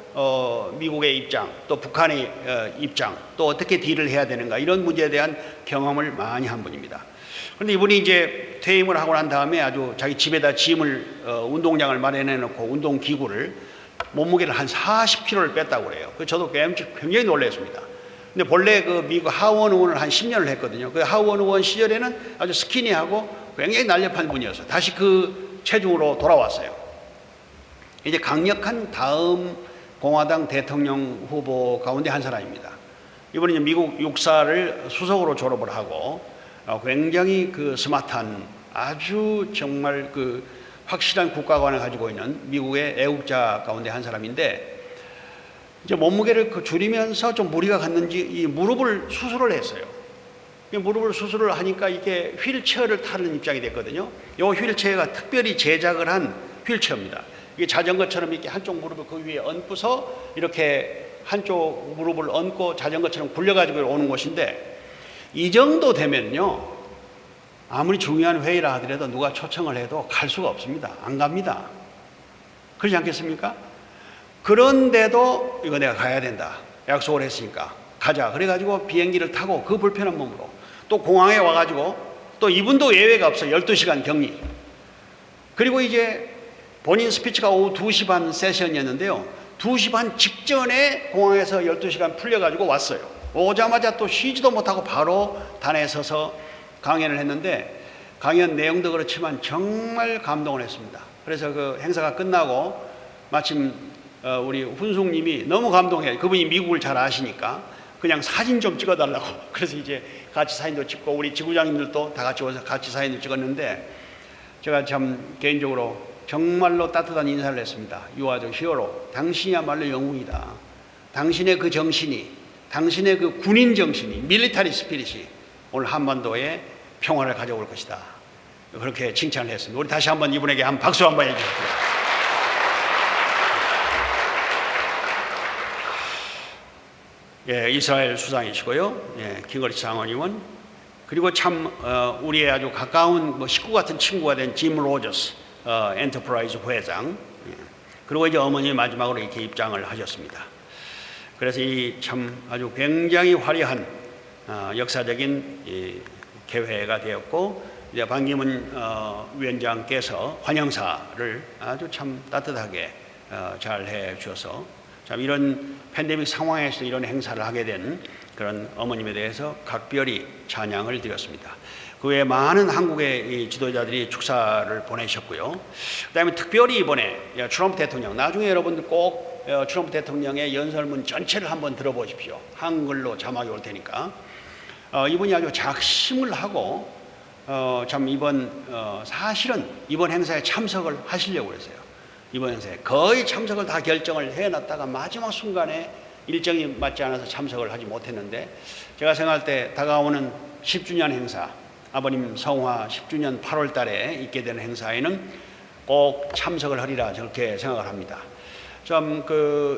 미국의 입장, 또 북한의 입장, 또 어떻게 딜을 해야 되는가, 이런 문제에 대한 경험을 많이 한 분입니다. 그런데 이분이 이제 퇴임을 하고 난 다음에 아주 자기 집에다 운동장을 마련해 놓고 운동기구를 몸무게를 한 40kg를 뺐다고 그래요. 저도 굉장히 놀랐습니다. 근데 본래 미국 하원 의원을 한 10년을 했거든요. 그 하원 의원 시절에는 아주 스키니하고 굉장히 날렵한 분이어서 다시 그 체중으로 돌아왔어요. 이제 강력한 다음 공화당 대통령 후보 가운데 한 사람입니다. 이번에 이제 미국 육사를 수석으로 졸업을 하고 굉장히 스마트한, 아주 정말 확실한 국가관을 가지고 있는 미국의 애국자 가운데 한 사람인데, 이제 몸무게를 줄이면서 좀 무리가 갔는지 이 무릎을 수술을 했어요. 무릎을 수술을 하니까 이게 휠체어를 타는 입장이 됐거든요. 이 휠체어가 특별히 제작을 한 휠체어입니다. 이게 자전거처럼 이렇게 한쪽 무릎을 그 위에 얹고서 이렇게 한쪽 무릎을 얹고 자전거처럼 굴려가지고 오는 것인데, 이 정도 되면요, 아무리 중요한 회의라 하더라도 누가 초청을 해도 갈 수가 없습니다. 안 갑니다. 그렇지 않겠습니까? 그런데도 이거 내가 가야 된다, 약속을 했으니까 가자, 그래가지고 비행기를 타고 그 불편한 몸으로 또 공항에 와가지고, 또 이분도 예외가 없어요. 12시간 격리. 그리고 이제 본인 스피치가 오후 2시 반 세션이었는데요. 2시 반 직전에 공항에서 12시간 풀려가지고 왔어요. 오자마자 또 쉬지도 못하고 바로 단에 서서 강연을 했는데 강연 내용도 그렇지만 정말 감동을 했습니다. 그래서 그 행사가 끝나고 마침 우리 훈숙님이 너무 감동해요. 그분이 미국을 잘 아시니까 그냥 사진 좀 찍어달라고. 그래서 이제 같이 사진도 찍고 우리 지구장님들도 다 같이 와서 같이 사진을 찍었는데 제가 참 개인적으로 정말로 따뜻한 인사를 했습니다. You are the hero. 당신이야말로 영웅이다. 당신의 그 정신이, 당신의 그 군인 정신이, 밀리터리 스피릿이 오늘 한반도에 평화를 가져올 것이다. 그렇게 칭찬을 했습니다. 우리 다시 한번 이분에게 한 박수 한번 해주십시오. 예, 이스라엘 수장이시고요. 예, 김거리 장원님은 그리고 참 우리의 아주 가까운 식구 같은 친구가 된 짐 로저스 엔터프라이즈 회장, 예, 그리고 이제 어머니 마지막으로 이렇게 입장을 하셨습니다. 그래서 이 참 아주 굉장히 화려한 역사적인 이 개회가 되었고 이제 반기문 위원장께서 환영사를 아주 참 따뜻하게 잘 해주셔서 참 이런 팬데믹 상황에서 이런 행사를 하게 된 그런 어머님에 대해서 각별히 찬양을 드렸습니다. 그 외에 많은 한국의 지도자들이 축사를 보내셨고요. 그다음에 특별히 이번에 트럼프 대통령, 나중에 여러분들 꼭 트럼프 대통령의 연설문 전체를 한번 들어보십시오. 한글로 자막이 올 테니까. 이분이 아주 작심을 하고 참 사실은 이번 행사에 참석을 하시려고 그랬어요. 이번 행사에 거의 참석을 다 결정을 해놨다가 마지막 순간에 일정이 맞지 않아서 참석을 하지 못했는데 제가 생각할 때 다가오는 10주년 행사, 아버님 성화 10주년 8월 달에 있게 되는 행사에는 꼭 참석을 하리라 저렇게 생각을 합니다. 좀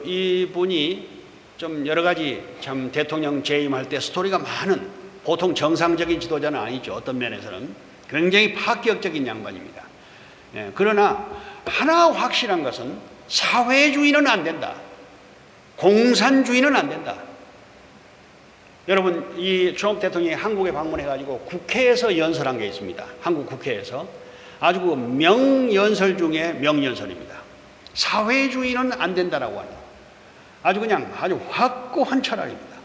이분이 좀 여러 가지 참 대통령 재임할 때 스토리가 많은 보통 정상적인 지도자는 아니죠. 어떤 면에서는 굉장히 파격적인 양반입니다. 예, 그러나 하나 확실한 것은 사회주의는 안 된다. 공산주의는 안 된다. 여러분, 이 트럼프 대통령이 한국에 방문해가지고 국회에서 연설한 게 있습니다. 한국 국회에서 아주 그 명연설 중에 명연설입니다. 사회주의는 안 된다라고 하는 아주 확고한 철학입니다.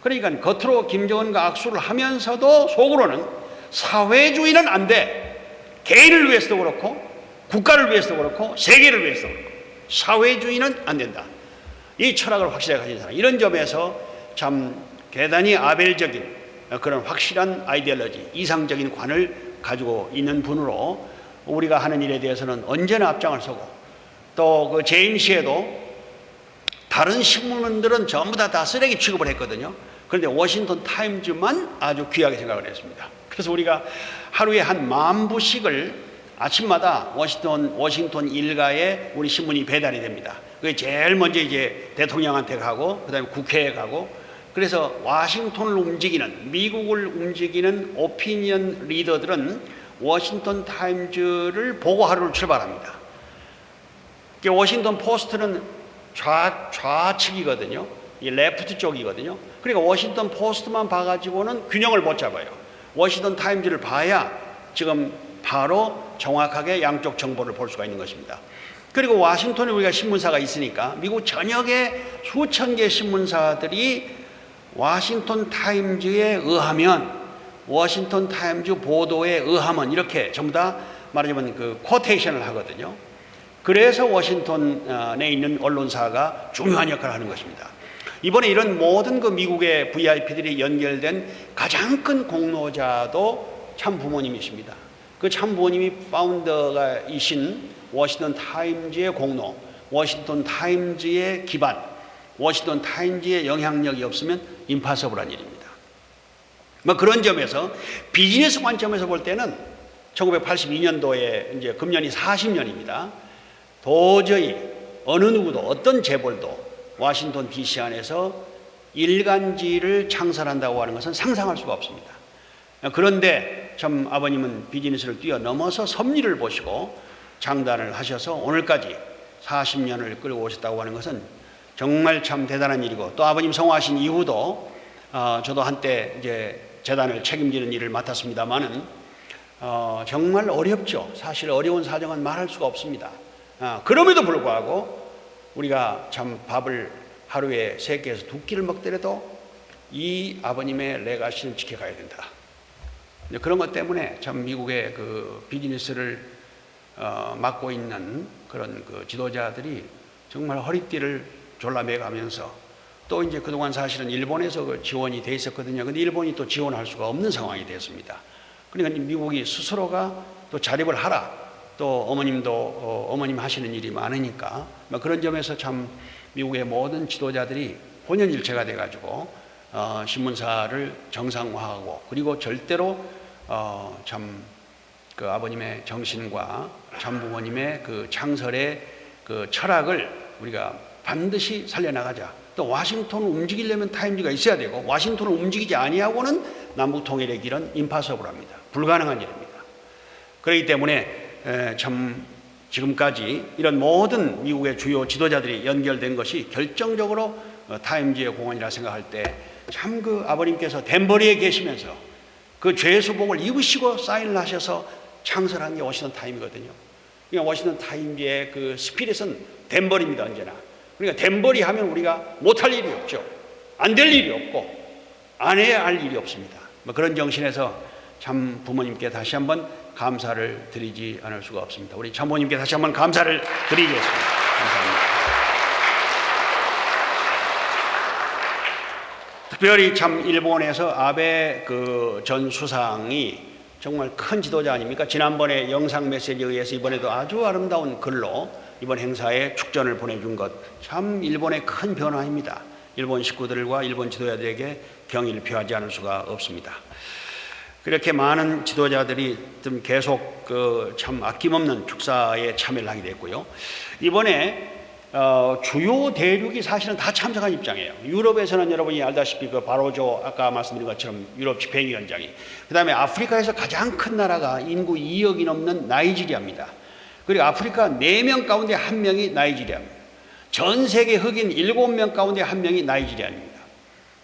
그러니까 겉으로 김정은과 악수를 하면서도 속으로는 사회주의는 안 돼. 개인을 위해서도 그렇고 국가를 위해서도 그렇고 세계를 위해서도 그렇고 사회주의는 안 된다. 이 철학을 확실하게 가진 사람, 이런 점에서 참 대단히 아벨적인 그런 확실한 아이디올로지, 이상적인 관을 가지고 있는 분으로 우리가 하는 일에 대해서는 언제나 앞장을 서고 또 그 재임 시에도 다른 신문들은 전부 다 쓰레기 취급을 했거든요. 그런데 워싱턴 타임즈만 아주 귀하게 생각을 했습니다. 그래서 우리가 하루에 한 10,000부씩을 아침마다 워싱턴 일가에 우리 신문이 배달이 됩니다. 그게 제일 먼저 이제 대통령한테 가고 그다음에 국회에 가고, 그래서 워싱턴을 움직이는, 미국을 움직이는 오피니언 리더들은 워싱턴 타임즈를 보고 하루를 출발합니다. 워싱턴 포스트는 좌측이거든요. 이 레프트 쪽이거든요. 그러니까 워싱턴 포스트만 봐가지고는 균형을 못 잡아요. 워싱턴 타임즈를 봐야 지금 바로 정확하게 양쪽 정보를 볼 수가 있는 것입니다. 그리고 워싱턴에 우리가 신문사가 있으니까 미국 전역에 수천 개 신문사들이 워싱턴 타임즈에 의하면, 워싱턴 타임즈 보도에 의하면 이렇게 전부 다 말하자면 그 쿼테이션을 하거든요. 그래서 워싱턴에 있는 언론사가 중요한 역할을 하는 것입니다. 이번에 이런 모든 그 미국의 VIP들이 연결된 가장 큰 공로자도 참 부모님이십니다. 그 참 부모님이 파운더가이신 워싱턴 타임즈의 공로, 워싱턴 타임즈의 기반, 워싱턴 타임즈의 영향력이 없으면 임파서블한 일입니다. 뭐 그런 점에서 비즈니스 관점에서 볼 때는 1982년도에 이제 금년이 40년입니다. 도저히 어느 누구도, 어떤 재벌도 워싱턴 DC 안에서 일간지를 창설한다고 하는 것은 상상할 수가 없습니다. 그런데 참 아버님은 비즈니스를 뛰어넘어서 섭리를 보시고 장단을 하셔서 오늘까지 40년을 끌고 오셨다고 하는 것은 정말 참 대단한 일이고, 또 아버님 성화하신 이후도 저도 한때 이제 재단을 책임지는 일을 맡았습니다만은 정말 어렵죠. 사실 어려운 사정은 말할 수가 없습니다. 그럼에도 불구하고 우리가 참 밥을 하루에 3끼에서 2끼를 먹더라도 이 아버님의 레가시는 지켜가야 된다. 그런 것 때문에 참 미국의 그 비즈니스를 맡고 있는 그런 그 지도자들이 정말 허리띠를 졸라매가면서 또 이제 그동안 사실은 일본에서 그 지원이 돼 있었거든요. 근데 일본이 또 지원할 수가 없는 상황이 됐습니다. 그러니까 미국이 스스로가 또 자립을 하라. 또 어머님도 어머님 하시는 일이 많으니까 그런 점에서 참 미국의 모든 지도자들이 혼연일체가 돼가지고 신문사를 정상화하고 그리고 절대로 참 그 아버님의 정신과 참부모님의 그 창설의 그 철학을 우리가 반드시 살려나가자. 또 와싱턴을 움직이려면 타임즈가 있어야 되고 와싱턴을 움직이지 아니하고는 남북 통일의 길은 임파서블합니다. 불가능한 일입니다. 그렇기 때문에 참 지금까지 이런 모든 미국의 주요 지도자들이 연결된 것이 결정적으로 타임즈의 공헌이라 생각할 때 참 그 아버님께서 덴버리에 계시면서 그 죄수복을 입으시고 사인을 하셔서 창설한 게 워싱턴 타임이거든요. 그러니까 워싱턴 타임즈의 그 스피릿은 덴버리입니다, 언제나. 그러니까 덴버리 하면 우리가 못할 일이 없죠. 안 될 일이 없고 안 해야 할 일이 없습니다. 그런 정신에서 참 부모님께 다시 한번 감사를 드리지 않을 수가 없습니다. 우리 참모님께 다시 한번 감사를 드리겠습니다. 감사합니다. 특별히 참 일본에서 아베 그 전 수상이 정말 큰 지도자 아닙니까? 지난번에 영상 메시지에 의해서 이번에도 아주 아름다운 글로 이번 행사에 축전을 보내준 것 참 일본의 큰 변화입니다. 일본 식구들과 일본 지도자들에게 경의를 표하지 않을 수가 없습니다. 그렇게 많은 지도자들이 좀 계속 그 참 아낌없는 축사에 참여를 하게 됐고요. 이번에 주요 대륙이 사실은 다 참석한 입장이에요. 유럽에서는 여러분이 알다시피 그 바로조 아까 말씀드린 것처럼 유럽 집행위원장이, 그 다음에 아프리카에서 가장 큰 나라가 인구 2억이 넘는 나이지리아입니다. 그리고 아프리카 4명 가운데 1명이 나이지리아입니다. 전 세계 흑인 7명 가운데 1명이 나이지리아입니다.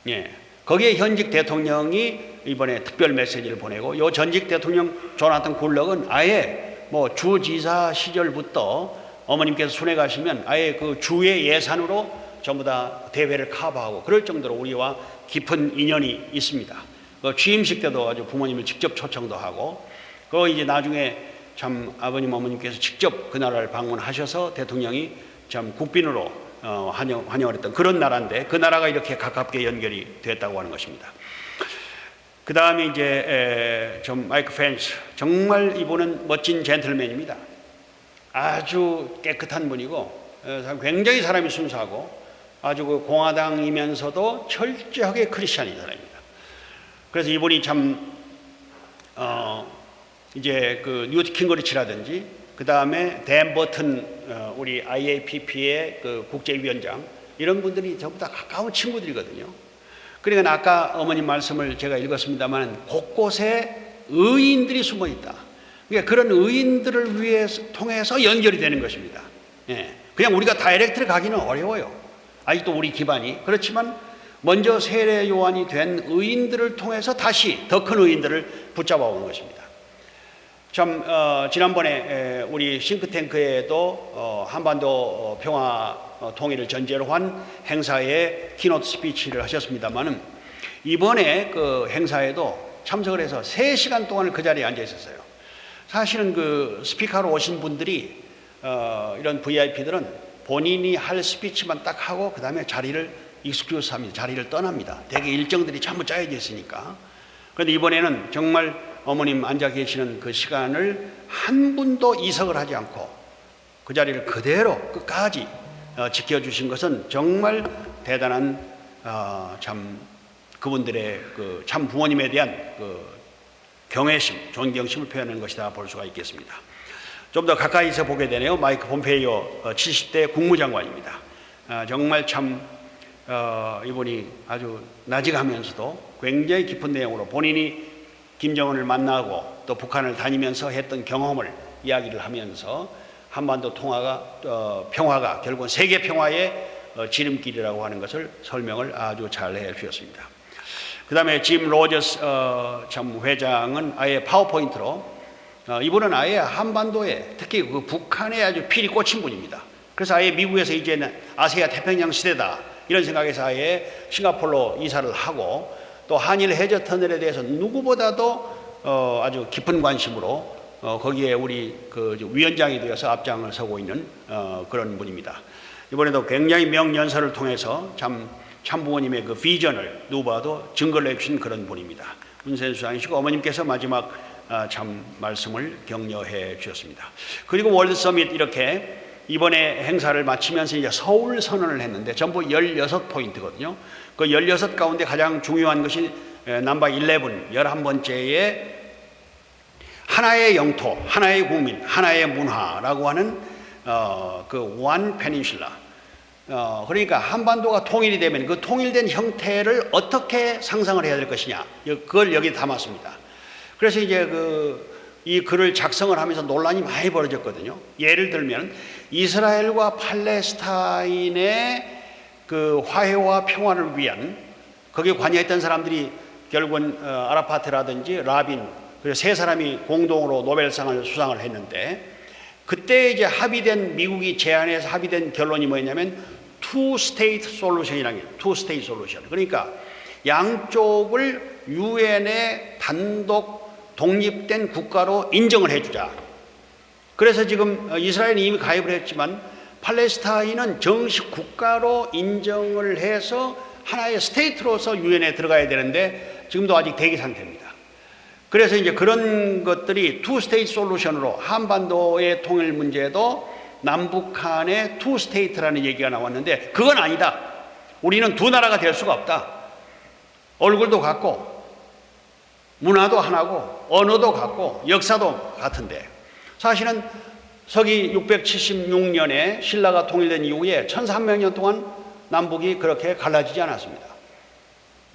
예. 거기에 현직 대통령이 이번에 특별 메시지를 보내고, 이 전직 대통령 조나탄 굴럭은 아예 뭐 주지사 시절부터 어머님께서 순회 가시면 아예 그 주의 예산으로 전부 다 대회를 커버하고 그럴 정도로 우리와 깊은 인연이 있습니다. 그 취임식 때도 아주 부모님을 직접 초청도 하고, 그 이제 나중에 참 아버님 어머님께서 직접 그 나라를 방문하셔서 대통령이 참 국빈으로 환영을 했던 그런 나라인데, 그 나라가 이렇게 가깝게 연결이 됐다고 하는 것입니다. 그 다음에 이제 좀 마이크 펜스, 정말 이분은 멋진 젠틀맨입니다. 아주 깨끗한 분이고 굉장히 사람이 순수하고 아주 그 공화당이면서도 철저하게 크리스찬인 사람입니다. 그래서 이분이 참 이제 그 뉴트 킹거리치라든지 그 다음에 댄 버튼 우리 IAPP의 그 국제위원장, 이런 분들이 전부 다 가까운 친구들이거든요. 그러니까 아까 어머님 말씀을 제가 읽었습니다만 곳곳에 의인들이 숨어 있다. 그러니까 그런 의인들을 위해서 통해서 연결이 되는 것입니다. 예. 그냥 우리가 다이렉트로 가기는 어려워요. 아직도 우리 기반이. 그렇지만 먼저 세례 요한이 된 의인들을 통해서 다시 더 큰 의인들을 붙잡아 오는 것입니다. 참 지난번에 우리 싱크탱크에도 한반도 평화 통일을 전제로 한 행사에 키노트 스피치를 하셨습니다만은 이번에 그 행사에도 참석을 해서 3시간 동안을 그 자리에 앉아 있었어요. 사실은 그 스피커로 오신 분들이 이런 VIP들은 본인이 할 스피치만 딱 하고 그 다음에 자리를 익스큐스 합니다. 자리를 떠납니다. 대개 일정들이 전부 짜여져 있으니까. 그런데 이번에는 정말 어머님 앉아 계시는 그 시간을 한 분도 이석을 하지 않고 그 자리를 그대로 끝까지 지켜주신 것은 정말 대단한 참 그분들의 그 참 부모님에 대한 그 경외심, 존경심을 표현하는 것이다 볼 수가 있겠습니다. 좀 더 가까이서 보게 되네요. 마이크 폼페이오 70대 국무장관입니다. 정말 참 이분이 아주 나직하면서도 굉장히 깊은 내용으로 본인이 김정은을 만나고 또 북한을 다니면서 했던 경험을 이야기를 하면서 한반도 평화가 결국은 세계 평화의 지름길이라고 하는 것을 설명을 아주 잘 해주셨습니다. 그 다음에 짐 로저스 참 회장은 아예 파워포인트로 이분은 아예 한반도에 특히 그 북한에 아주 필이 꽂힌 분입니다. 그래서 아예 미국에서 이제는 아시아 태평양 시대다 이런 생각에서 아예 싱가포르로 이사를 하고 또 한일 해저 터널에 대해서 누구보다도 아주 깊은 관심으로 거기에 우리 그 위원장이 되어서 앞장을 서고 있는 그런 분입니다. 이번에도 굉장히 명연설을 통해서 참부모님의 그 비전을 누구봐도 증거를 해주신 그런 분입니다. 문세인 수장이시고 어머님께서 마지막 참 말씀을 격려해 주셨습니다. 그리고 월드 서밋 이렇게 이번에 행사를 마치면서 이제 서울 선언을 했는데 전부 16포인트거든요. 그 16 가운데 가장 중요한 것이 넘버 11, 11번째에 하나의 영토, 하나의 국민, 하나의 문화라고 하는 그 One Peninsula. 그러니까 한반도가 통일이 되면 그 통일된 형태를 어떻게 상상을 해야 될 것이냐, 그걸 여기 담았습니다. 그래서 이제 이 글을 작성을 하면서 논란이 많이 벌어졌거든요. 예를 들면 이스라엘과 팔레스타인의 그 화해와 평화를 위한 거기에 관여했던 사람들이 결국은 아라파트라든지 라빈 그리고 세 사람이 공동으로 노벨상을 수상을 했는데 그때 이제 합의된 미국이 제안해서 합의된 결론이 뭐였냐면 two state solution이라는 게 two state solution. 그러니까 양쪽을 유엔의 단독 독립된 국가로 인정을 해주자. 그래서 지금 이스라엘이 이미 가입을 했지만 팔레스타인은 정식 국가로 인정을 해서 하나의 스테이트로서 유엔에 들어가야 되는데 지금도 아직 대기 상태입니다. 그래서 이제 그런 것들이 투 스테이트 솔루션으로 한반도의 통일 문제도 남북한의 투 스테이트라는 얘기가 나왔는데 그건 아니다. 우리는 두 나라가 될 수가 없다. 얼굴도 같고 문화도 하나고 언어도 같고 역사도 같은데 사실은 서기 676년에 신라가 통일된 이후에 1300년 동안 남북이 그렇게 갈라지지 않았습니다.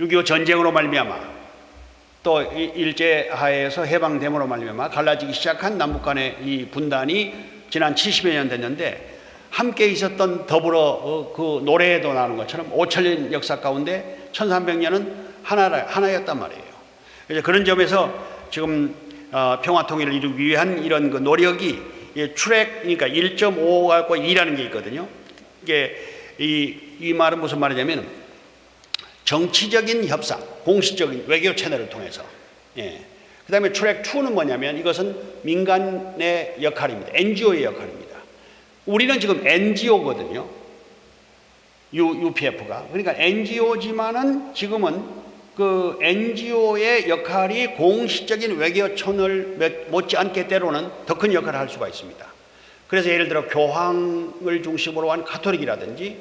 6.25 전쟁으로 말미암아 또 일제하에서 해방됨으로 말미암아 갈라지기 시작한 남북 간의 이 분단이 지난 70여 년 됐는데 함께 있었던 더불어 그 노래에도 나오는 것처럼 5000년 역사 가운데 1300년은 하나였단 말이에요. 그래서 그런 점에서 지금 평화 통일을 이루기 위한 이런 그 노력이 출액 그러니까 1.5 갖고 2라는 게 있거든요. 이게 이 말은 무슨 말이냐면 정치적인 협상, 공식적인 외교 채널을 통해서. 그다음에 트랙 2는 뭐냐면 이것은 민간의 역할입니다. NGO의 역할입니다. 우리는 지금 NGO거든요. UPF가. 그러니까 NGO지만은 지금은 그 NGO의 역할이 공식적인 외교 채널 못지않게 때로는 더 큰 역할을 할 수가 있습니다. 그래서 예를 들어 교황을 중심으로 한 가톨릭이라든지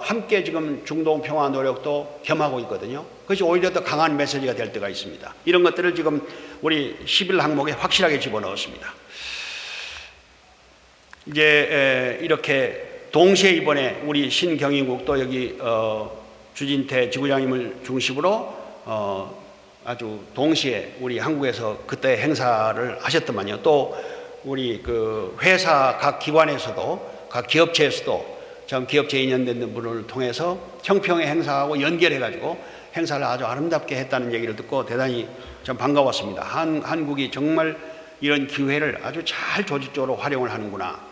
함께 지금 중동 평화 노력도 겸하고 있거든요. 그것이 오히려 더 강한 메시지가 될 때가 있습니다. 이런 것들을 지금 우리 11항목에 확실하게 집어넣었습니다. 이제 이렇게 동시에 이번에 우리 신경인국도 여기 주진태 지구장님을 중심으로 아주 동시에 우리 한국에서 그때 행사를 하셨더만요. 또 우리 그 회사 각 기관에서도 각 기업체에서도 참 기업체 인연된 분을 통해서 형평의 행사하고 연결해가지고 행사를 아주 아름답게 했다는 얘기를 듣고 대단히 참 반가웠습니다. 한국이 정말 이런 기회를 아주 잘 조직적으로 활용을 하는구나.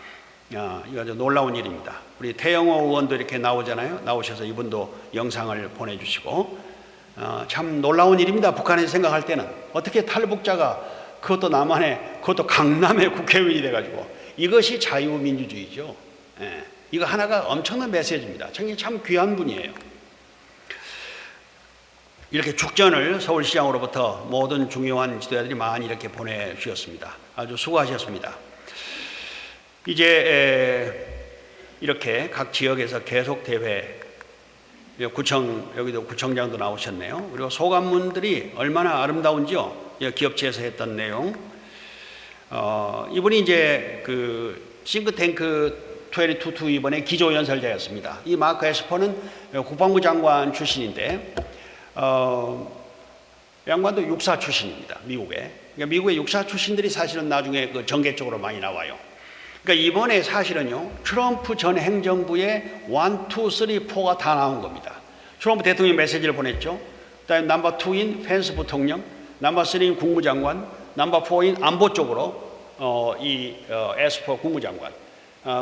이거 아주 놀라운 일입니다. 우리 태영호 의원도 이렇게 나오잖아요. 나오셔서 이분도 영상을 보내주시고 참 놀라운 일입니다. 북한에서 생각할 때는 어떻게 탈북자가 그것도 남한에 그것도 강남의 국회의원이 돼가지고 이것이 자유민주주의죠. 이거 하나가 엄청난 메시지입니다. 참 귀한 분이에요. 이렇게 축전을 서울시장으로부터 모든 중요한 지도자들이 많이 이렇게 보내주셨습니다. 아주 수고하셨습니다. 이제 이렇게 각 지역에서 계속 대회, 구청, 여기도 구청장도 나오셨네요. 그리고 소감문들이 얼마나 아름다운지요. 기업체에서 했던 내용. 이분이 이제 그 싱크탱크 22 이번에 기조연설자였습니다. 이 마크 에스퍼는 국방부 장관 출신인데, 양반도 육사 출신입니다. 미국에. 그러니까 미국의 육사 출신들이 사실은 나중에 그 정계 쪽으로 많이 나와요. 그러니까 이번에 사실은요, 트럼프 전 행정부의 1, 2, 3, 4가 다 나온 겁니다. 트럼프 대통령이 메시지를 보냈죠. 그다음에 넘버 2인 펜스 부통령, 넘버 3인 국무장관, 넘버 4인 안보 쪽으로 에스퍼 국무장관.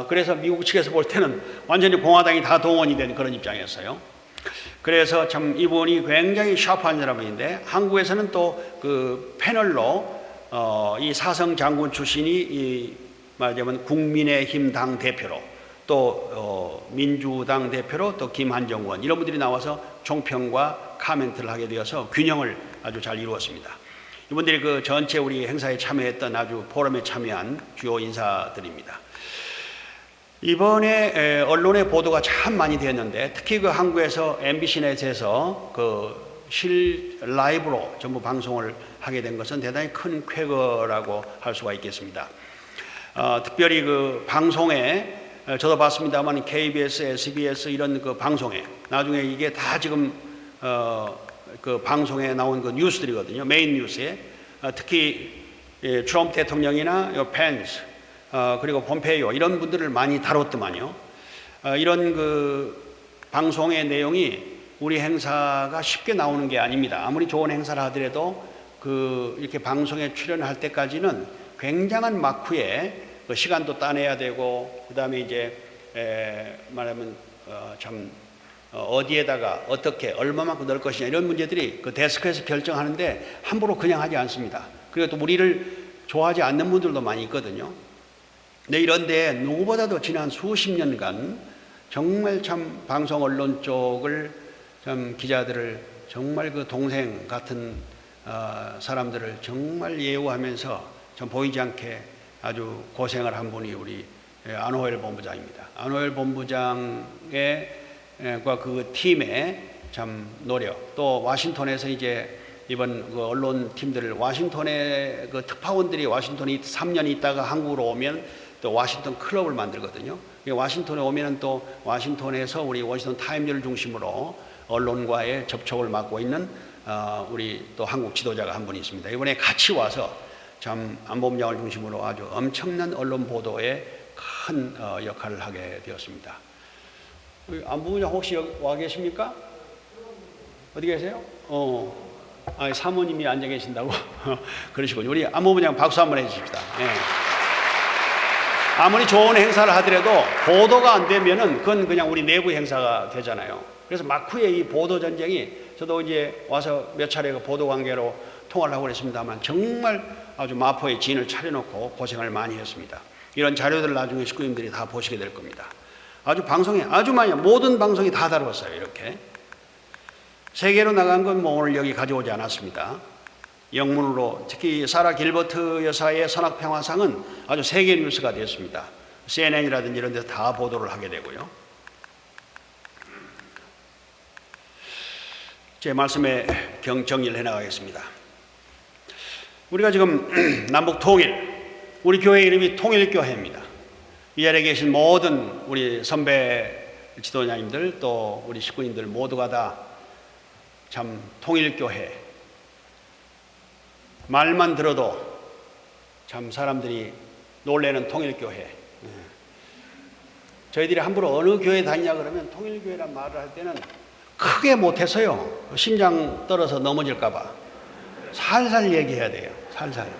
그래서 미국 측에서 볼 때는 완전히 공화당이 다 동원이 된 그런 입장이었어요. 그래서 참 이분이 굉장히 샤프한 사람인데 한국에서는 또 그 패널로 이 사성 장군 출신이 말하자면 국민의힘 당 대표로 또 민주당 대표로 또 김한정원 이런 분들이 나와서 종평과 카멘트를 하게 되어서 균형을 아주 잘 이루었습니다. 이분들이 그 전체 우리 행사에 참여했던 아주 포럼에 참여한 주요 인사들입니다. 이번에 언론의 보도가 참 많이 되었는데 특히 그 한국에서 MBC넷에서 그 실라이브로 전부 방송을 하게 된 것은 대단히 큰 쾌거라고 할 수가 있겠습니다. 특별히 그 방송에 저도 봤습니다만 KBS, SBS 이런 그 방송에 나중에 이게 다 지금 그 방송에 나온 그 뉴스들이거든요. 메인 뉴스에 특히 트럼프 대통령이나 펜스 그리고 폼페이오 이런 분들을 많이 다뤘더만요. 이런 그 방송의 내용이 우리 행사가 쉽게 나오는 게 아닙니다. 아무리 좋은 행사를 하더라도 그 이렇게 방송에 출연할 때까지는 굉장한 막후에 그 시간도 따내야 되고 그 다음에 이제 말하면 참 어디에다가 어떻게 얼마만큼 넣을 것이냐 이런 문제들이 그 데스크에서 결정하는데 함부로 그냥 하지 않습니다. 그리고 또 우리를 좋아하지 않는 분들도 많이 있거든요. 네, 이런데 누구보다도 지난 수십 년간 정말 참 방송 언론 쪽을 참 기자들을 정말 그 동생 같은 사람들을 정말 예우하면서 참 보이지 않게 아주 고생을 한 분이 우리 안호엘 본부장입니다. 안호엘 본부장의 그 팀의 참 노력, 또 와싱턴에서 이제 이번 그 언론 팀들을 와싱턴에 그 특파원들이 와싱턴에 3년 있다가 한국으로 오면 또 와싱턴 클럽을 만들거든요. 와싱턴에 오면은 또 와싱턴에서 우리 워싱턴 타임즈를 중심으로 언론과의 접촉을 맡고 있는 우리 또 한국 지도자가 한 분이 있습니다. 이번에 같이 와서 참 안보부장을 중심으로 아주 엄청난 언론 보도에 큰 역할을 하게 되었습니다. 안보부장 혹시 여기 와 계십니까? 어디 계세요? 사모님이 앉아 계신다고? 그러시군요. 우리 안보부장 박수 한번 해주십시다. 네. 아무리 좋은 행사를 하더라도 보도가 안 되면은 그건 그냥 우리 내부 행사가 되잖아요. 그래서 막후에 이 보도 전쟁이 저도 이제 와서 몇 차례 그 보도 관계로 통화를 하고 그랬습니다만 정말 아주 마포에 진을 차려놓고 고생을 많이 했습니다. 이런 자료들을 나중에 식구님들이 다 보시게 될 겁니다. 아주 방송에 아주 많이 모든 방송이 다 다뤘어요. 이렇게 세계로 나간 건 뭐 오늘 여기 가져오지 않았습니다. 영문으로 특히 사라 길버트 여사의 선악평화상은 아주 세계 뉴스가 되었습니다. CNN이라든지 이런 데서 다 보도를 하게 되고요. 제 말씀에 정리를 해나가겠습니다. 우리가 지금 남북 통일, 우리 교회 이름이 통일교회입니다. 이 자리에 계신 모든 우리 선배 지도자님들 또 우리 식구님들 모두가 다 참 통일교회 말만 들어도 참 사람들이 놀래는 통일교회. 저희들이 함부로 어느 교회 다니냐 그러면 통일교회란 말을 할 때는 크게 못해서요 심장 떨어서 넘어질까봐 살살 얘기해야 돼요. 살살.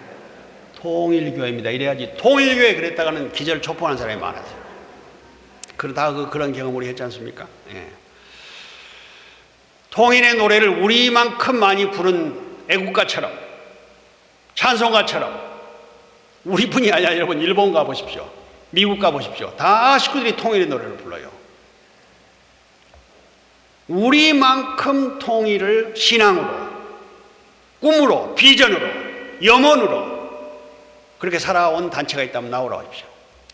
통일교회입니다. 이래야지 통일교회 그랬다가는 기절초풍하는 사람이 많아요. 그러다 그런 경험 우리 했지 않습니까? 예. 통일의 노래를 우리만큼 많이 부른 애국가처럼 찬송가처럼 우리뿐이 아니라 여러분 일본 가보십시오. 미국 가보십시오. 다 식구들이 통일의 노래를 불러요. 우리만큼 통일을 신앙으로, 꿈으로, 비전으로, 염원으로 그렇게 살아온 단체가 있다면 나오라 하십시오.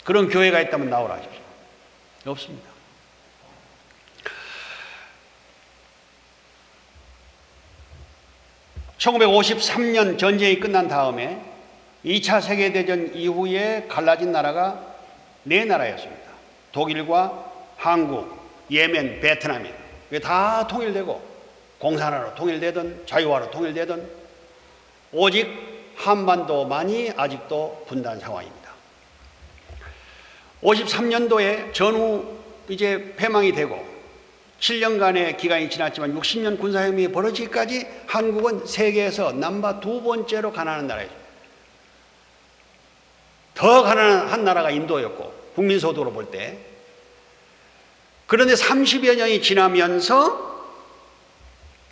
그런 교회가 있다면 나오라 하십시오. 없습니다. (1953년) 전쟁이 끝난 다음에 2차 세계대전 이후에 갈라진 나라가 4나라였습니다. 독일과 한국, 예멘, 베트남이 다 통일되고 공산화로 통일되든 자유화로 통일되든 오직 한반도만이 아직도 분단 상황입니다. 53년도에 전후 이제 패망이 되고 7년간의 기간이 지났지만 60년 군사혁명이 벌어지기까지 한국은 세계에서 넘버 2번째로 가난한 나라였습니다. 더 가난한 나라가 인도였고 국민 소득으로 볼 때. 그런데 30여 년이 지나면서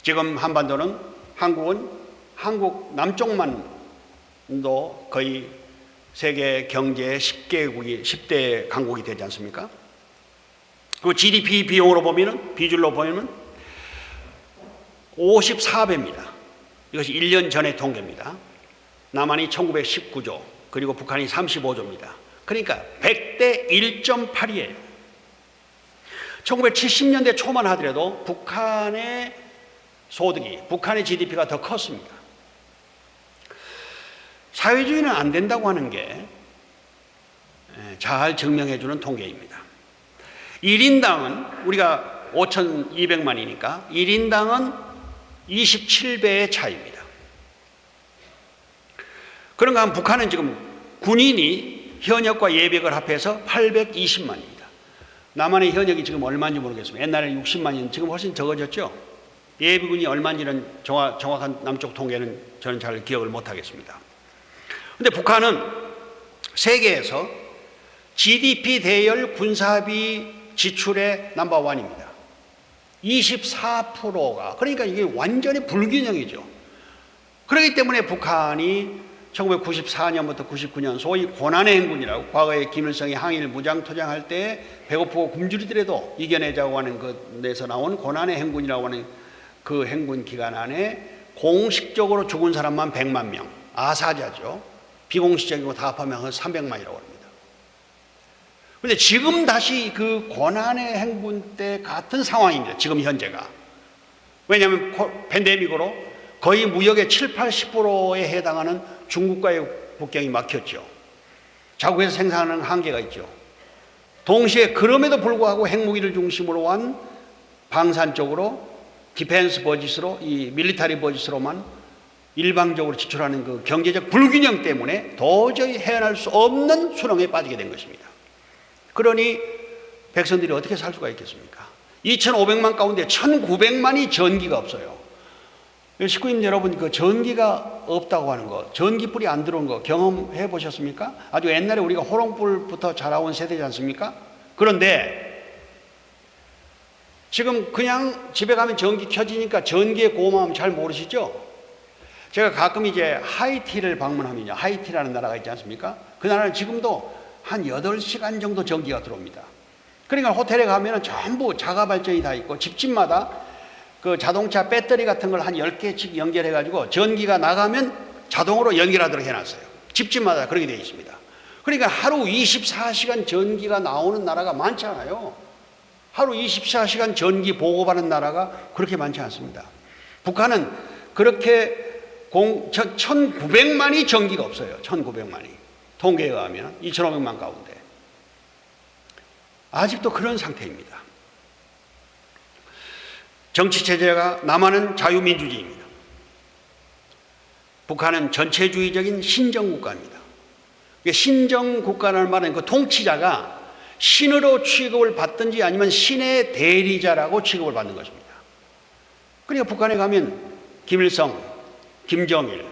지금 한반도는 한국 남쪽만도 거의 세계 경제 10대 강국이 되지 않습니까? 그 GDP 비용으로 보면은, 비율로 보면은 54배입니다. 이것이 1년 전의 통계입니다. 남한이 1919조, 그리고 북한이 35조입니다. 그러니까 100대 1.8이에요. 1970년대 초만 하더라도 북한의 소득이, 북한의 GDP가 더 컸습니다. 사회주의는 안 된다고 하는 게 잘 증명해 주는 통계입니다. 1인당은 우리가 5,200만이니까 1인당은 27배의 차이입니다. 그런가 하면 북한은 지금 군인이 현역과 예비역을 합해서 820만입니다. 남한의 현역이 지금 얼마인지 모르겠습니다. 옛날에 60만이었는데 지금 훨씬 적어졌죠. 예비군이 얼마인지는 정확한 남쪽 통계는 저는 잘 기억을 못하겠습니다. 그런데 북한은 세계에서 GDP 대열 군사비 지출의 넘버원입니다. 24%가, 그러니까 이게 완전히 불균형이죠. 그렇기 때문에 북한이 1994년부터 99년 소위 고난의 행군이라고, 과거에 김일성이 항일 무장투쟁할 때 배고프고 굶주리더라도 이겨내자고 하는 것에서 나온 고난의 행군이라고 하는 그 행군 기간 안에 공식적으로 죽은 사람만 100만 명, 아사자죠. 비공식적이고 다 합하면 300만이라고 합니다. 그런데 지금 다시 그 고난의 행군 때 같은 상황입니다. 지금 현재가. 왜냐하면 팬데믹으로 거의 무역의 7, 80%에 해당하는 중국과의 국경이 막혔죠. 자국에서 생산하는 한계가 있죠. 동시에 그럼에도 불구하고 핵무기를 중심으로 한 방산 쪽으로 디펜스 버짓으로, 이 밀리터리 버짓으로만 일방적으로 지출하는 그 경제적 불균형 때문에 도저히 헤어날 수 없는 수렁에 빠지게 된 것입니다. 그러니 백성들이 어떻게 살 수가 있겠습니까? 2,500만 가운데 1,900만이 전기가 없어요. 식구님 여러분, 그 전기가 없다고 하는 거, 전기불이 안 들어온 거 경험해 보셨습니까? 아주 옛날에 우리가 호롱불부터 자라온 세대지 않습니까? 그런데 지금 그냥 집에 가면 전기 켜지니까 전기의 고마움 잘 모르시죠? 제가 가끔 이제 하이티를 방문하면요, 하이티라는 나라가 있지 않습니까? 그 나라는 지금도 한 8시간 정도 전기가 들어옵니다. 그러니까 호텔에 가면은 전부 자가 발전이 다 있고 집집마다 그 자동차 배터리 같은 걸 한 10개씩 연결해 가지고 전기가 나가면 자동으로 연결하도록 해놨어요. 집집마다 그렇게 되어 있습니다. 그러니까 하루 24시간 전기가 나오는 나라가 많지 않아요. 하루 24시간 전기 보급하는 나라가 그렇게 많지 않습니다. 북한은 그렇게 1,900만이 전기가 없어요. 1,900만이. 통계에 의하면 2,500만 가운데. 아직도 그런 상태입니다. 정치체제가 남한은 자유민주주의입니다. 북한은 전체주의적인 신정국가입니다. 신정국가라는 말은 그 통치자가 신으로 취급을 받든지 아니면 신의 대리자라고 취급을 받는 것입니다. 그러니까 북한에 가면 김일성, 김정일,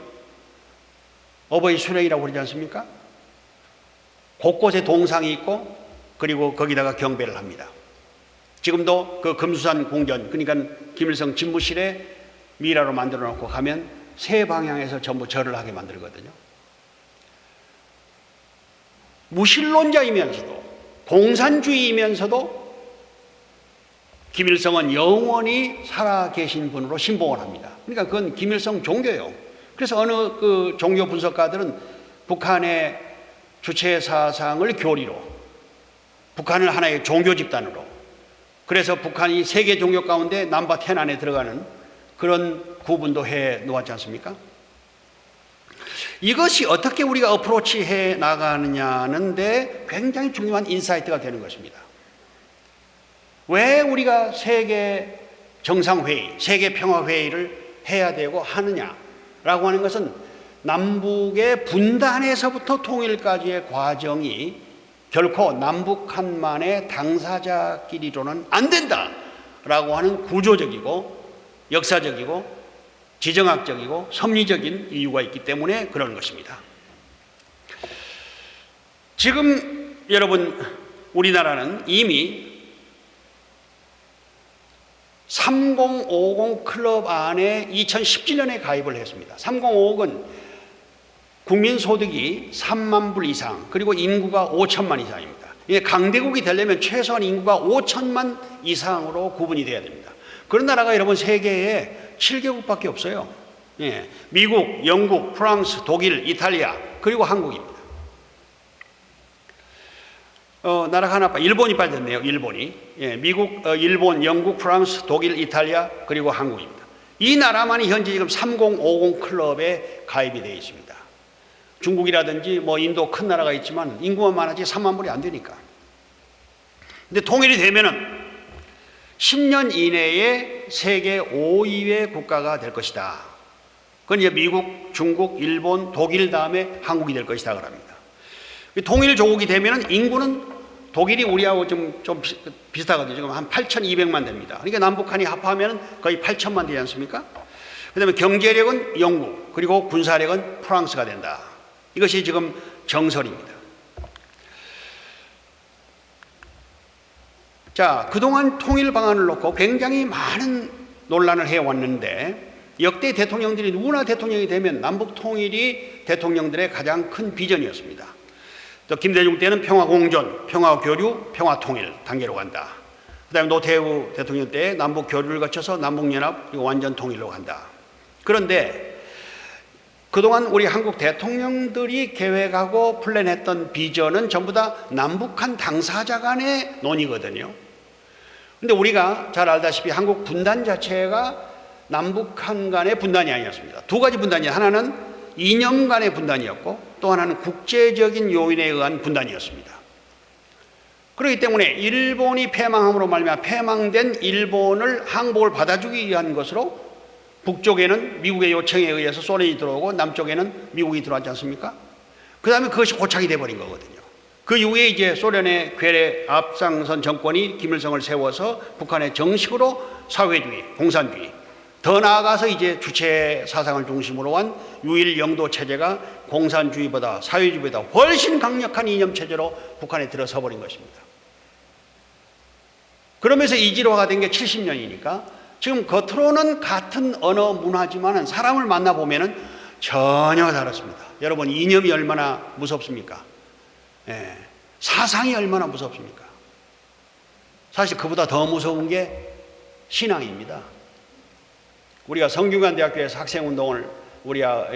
어버이 수령이라고 그러지 않습니까? 곳곳에 동상이 있고 그리고 거기다가 경배를 합니다. 지금도 그 금수산 궁전, 그러니까 김일성 집무실에 미라로 만들어 놓고 가면 세 방향에서 전부 절을 하게 만들거든요. 무신론자이면서도 공산주의이면서도 김일성은 영원히 살아계신 분으로 신봉을 합니다. 그러니까 그건 김일성 종교예요. 그래서 어느 그 종교 분석가들은 북한의 주체 사상을 교리로, 북한을 하나의 종교 집단으로, 그래서 북한이 세계 종교 가운데 넘버 10 안에 들어가는 그런 구분도 해 놓았지 않습니까? 이것이 어떻게 우리가 어프로치 해 나가느냐는데 굉장히 중요한 인사이트가 되는 것입니다. 왜 우리가 세계 정상회의, 세계 평화회의를 해야 되고 하느냐라고 하는 것은 남북의 분단에서부터 통일까지의 과정이 결코 남북한만의 당사자끼리로는 안 된다라고 하는 구조적이고 역사적이고 지정학적이고 섭리적인 이유가 있기 때문에 그런 것입니다. 지금 여러분 우리나라는 이미 3050 클럽 안에 2017년에 가입을 했습니다. 3050은 국민소득이 3만 불 이상, 그리고 인구가 5천만 이상입니다. 이게 강대국이 되려면 최소한 인구가 5천만 이상으로 구분이 돼야 됩니다. 그런 나라가 여러분 세계에 7개국밖에 없어요. 예, 미국, 영국, 프랑스, 독일, 이탈리아, 그리고 한국입니다. 나라가 하나 일본이 빠졌네요. 일본이. 예, 미국, 일본, 영국, 프랑스, 독일, 이탈리아, 그리고 한국입니다. 이 나라만이 현재 지금 3050 클럽에 가입이 되어 있습니다. 중국이라든지 뭐 인도 큰 나라가 있지만 인구만 많아지 3만 불이 안 되니까. 근데 통일이 되면은 10년 이내에 세계 5위의 국가가 될 것이다. 그건 이제 미국, 중국, 일본, 독일 다음에 한국이 될 것이다 그럽니다. 통일 조국이 되면은 인구는 독일이 우리하고 좀 비슷하거든요. 지금 한 8,200만 됩니다. 그러니까 남북한이 합하면 거의 8천만 되지 않습니까? 그 다음에 경제력은 영국, 그리고 군사력은 프랑스가 된다. 이것이 지금 정설입니다. 자, 그동안 통일 방안을 놓고 굉장히 많은 논란을 해왔는데 역대 대통령들이 누구나 대통령이 되면 남북 통일이 대통령들의 가장 큰 비전이었습니다. 또 김대중 때는 평화공존, 평화교류, 평화통일 단계로 간다. 그 다음에 노태우 대통령 때 남북교류를 거쳐서 남북연합 그리고 완전통일로 간다. 그런데 그동안 우리 한국 대통령들이 계획하고 플랜했던 비전은 전부 다 남북한 당사자 간의 논의거든요. 그런데 우리가 잘 알다시피 한국 분단 자체가 남북한 간의 분단이 아니었습니다. 두 가지 분단이, 하나는 이념 간의 분단이었고 또 하나는 국제적인 요인에 의한 분단이었습니다. 그렇기 때문에 일본이 패망함으로 말미암아 패망된 일본을 항복을 받아주기 위한 것으로 북쪽에는 미국의 요청에 의해서 소련이 들어오고 남쪽에는 미국이 들어왔지 않습니까? 그 다음에 그것이 고착이 돼버린 거거든요. 그 이후에 이제 소련의 괴뢰 앞장선 정권이 김일성을 세워서 북한에 정식으로 사회주의, 공산주의, 더 나아가서 이제 주체 사상을 중심으로 한 유일 영도 체제가 공산주의보다 사회주의보다 훨씬 강력한 이념 체제로 북한에 들어서 버린 것입니다. 그러면서 이질화가 된 게 70년이니까 지금 겉으로는 같은 언어 문화지만은 사람을 만나보면은 전혀 다릅니다. 여러분, 이념이 얼마나 무섭습니까? 예, 사상이 얼마나 무섭습니까? 사실 그보다 더 무서운 게 신앙입니다. 우리가 성균관대학교에서 학생운동을 우리가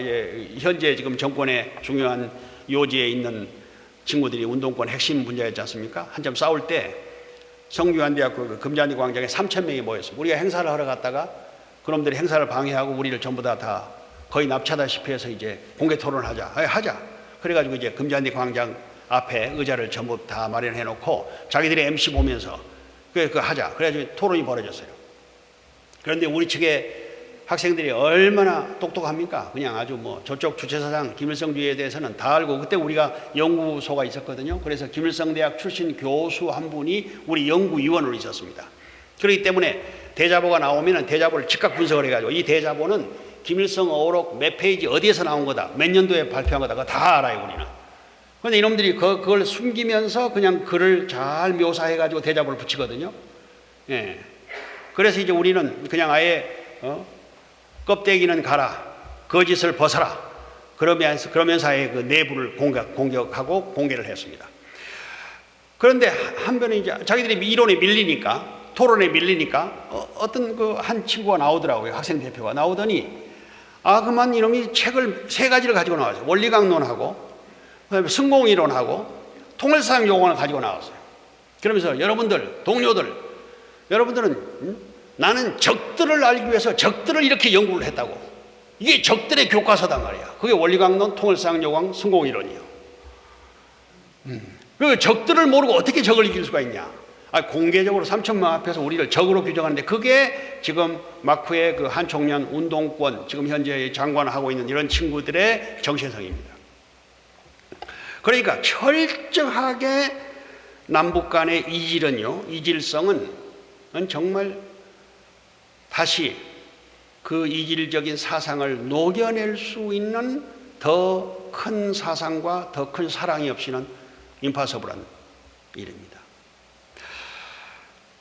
현재 지금 정권의 중요한 요지에 있는 친구들이 운동권 핵심 분야였지 않습니까? 한참 싸울 때 성균관대학교 금잔디 광장에 3,000명이 모였습니다. 우리가 행사를 하러 갔다가 그놈들이 행사를 방해하고 우리를 전부 다 거의 납치하다시피 해서 이제 공개 토론을 하자. 그래가지고 이제 금잔디 광장 앞에 의자를 전부 다 마련해 놓고 자기들이 MC 보면서 그거 하자. 그래가지고 토론이 벌어졌어요. 그런데 우리 측에 학생들이 얼마나 똑똑합니까? 그냥 아주 뭐 저쪽 주체사상 김일성주의에 대해서는 다 알고, 그때 우리가 연구소가 있었거든요. 그래서 김일성대학 출신 교수 한 분이 우리 연구위원으로 있었습니다. 그렇기 때문에 대자보가 나오면 대자보를 즉각 분석을 해가지고 이 대자보는 김일성 어록 몇 페이지 어디에서 나온 거다, 몇 년도에 발표한 거다, 그거 다 알아요 우리는. 그런데 이놈들이 그걸 숨기면서 그냥 글을 잘 묘사해가지고 대자보를 붙이거든요. 예. 그래서 이제 우리는 그냥 아예 껍데기는 가라, 거짓을 벗어라, 그러면서 아예 그 내부를 공격하고 공개를 했습니다. 그런데 한편에 이제 자기들이 이론에 밀리니까, 토론에 밀리니까 어떤 그 한 친구가 나오더라고요. 학생 대표가 나오더니 그만 이놈이 책을 3가지를 가지고 나왔어요. 원리강론하고 그다음에 승공이론하고 통일사상 요건을 가지고 나왔어요. 그러면서 여러분들, 동료들, 여러분들은 나는 적들을 알기 위해서 적들을 이렇게 연구를 했다고. 이게 적들의 교과서단 말이야. 그게 원리강론, 통일사상 요강, 승공이론이요. 그 적들을 모르고 어떻게 적을 이길 수가 있냐? 공개적으로 3천명 앞에서 우리를 적으로 규정하는데 그게 지금 마크의 그 한총련 운동권, 지금 현재 장관하고 있는 이런 친구들의 정체성입니다. 그러니까 철저하게 남북 간의 이질성은 정말 다시 그 이질적인 사상을 녹여낼 수 있는 더 큰 사상과 더 큰 사랑이 없이는 임파서블한 일입니다.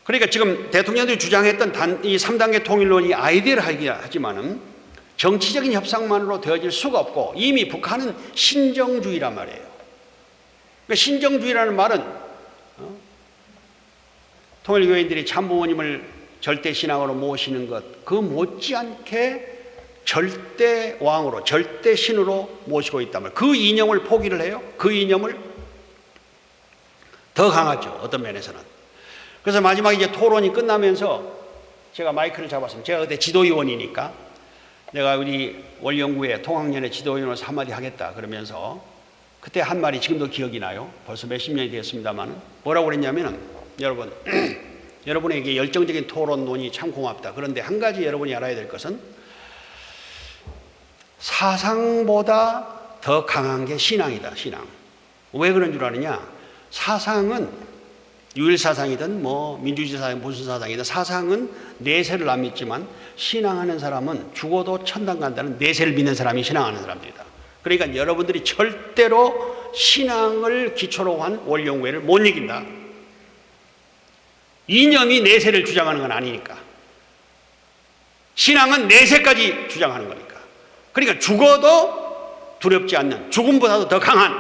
그러니까 지금 대통령들이 주장했던 이 3단계 통일론이 아이디어를 하지만은 정치적인 협상만으로 되어질 수가 없고 이미 북한은 신정주의란 말이에요. 그러니까 신정주의라는 말은 통일교인들이 참부모님을 절대신앙으로 모시는 것, 그 못지않게 절대왕으로, 절대신으로 모시고 있단 말이에요. 그 이념을 포기를 해요. 그 이념을 더 강하죠. 어떤 면에서는. 그래서 마지막에 이제 토론이 끝나면서 제가 마이크를 잡았습니다. 제가 그때 지도위원이니까 내가 우리 월영구의 통학년의 지도위원으로서 한마디 하겠다 그러면서 그때 한 말이 지금도 기억이 나요. 벌써 몇십 년이 됐습니다만 뭐라고 그랬냐면은 여러분 여러분에게 열정적인 토론론이 참 고맙다. 그런데 한 가지 여러분이 알아야 될 것은 사상보다 더 강한 게 신앙이다. 신앙. 왜 그런 줄 아느냐? 사상은 유일사상이든 뭐 민주주의 사상 무슨 사상이든 사상은 내세를 안 믿지만 신앙하는 사람은 죽어도 천당 간다는 내세를 믿는 사람이 신앙하는 사람들이다. 그러니까 여러분들이 절대로 신앙을 기초로 한 월영구회를 못 이긴다. 이념이 내세를 주장하는 건 아니니까. 신앙은 내세까지 주장하는 거니까. 그러니까 죽어도 두렵지 않는, 죽음보다도 더 강한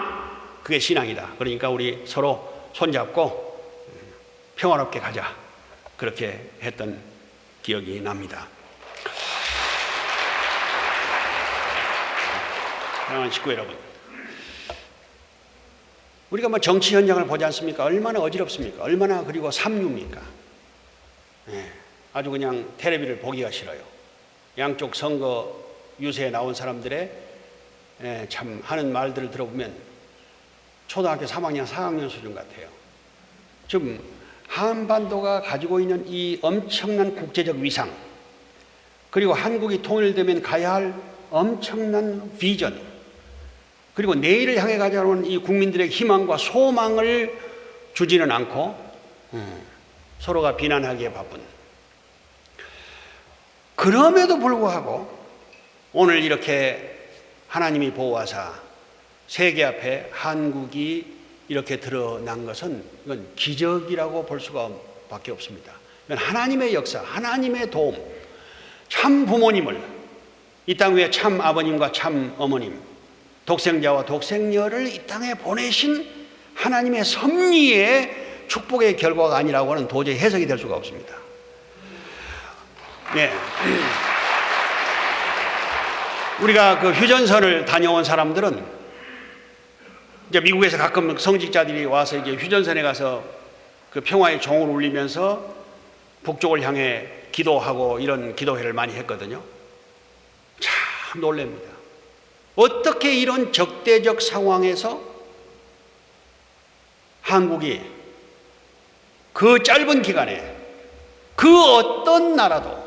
그게 신앙이다. 그러니까 우리 서로 손잡고 평화롭게 가자. 그렇게 했던 기억이 납니다. 사랑하는 식구 여러분, 우리가 뭐 정치 현장을 보지 않습니까? 얼마나 어지럽습니까? 얼마나 그리고 삼류입니까? 아주 그냥 텔레비를 보기가 싫어요. 양쪽 선거 유세에 나온 사람들의 참 하는 말들을 들어보면 초등학교 3학년, 4학년 수준 같아요. 지금 한반도가 가지고 있는 이 엄청난 국제적 위상, 그리고 한국이 통일되면 가야 할 엄청난 비전, 그리고 내일을 향해 가져오는 이 국민들의 희망과 소망을 주지는 않고 서로가 비난하기에 바쁜, 그럼에도 불구하고 오늘 이렇게 하나님이 보호하사 세계 앞에 한국이 이렇게 드러난 것은 이건 기적이라고 볼 수가 밖에 없습니다. 이건 하나님의 역사, 하나님의 도움, 참 부모님을, 이 땅 위에 참 아버님과 참 어머님, 독생자와 독생녀를 이 땅에 보내신 하나님의 섭리의 축복의 결과가 아니라고는 도저히 해석이 될 수가 없습니다. 네. 우리가 그 휴전선을 다녀온 사람들은 이제 미국에서 가끔 성직자들이 와서 이제 휴전선에 가서 그 평화의 종을 울리면서 북쪽을 향해 기도하고 이런 기도회를 많이 했거든요. 참 놀랍니다. 어떻게 이런 적대적 상황에서 한국이 그 짧은 기간에 그 어떤 나라도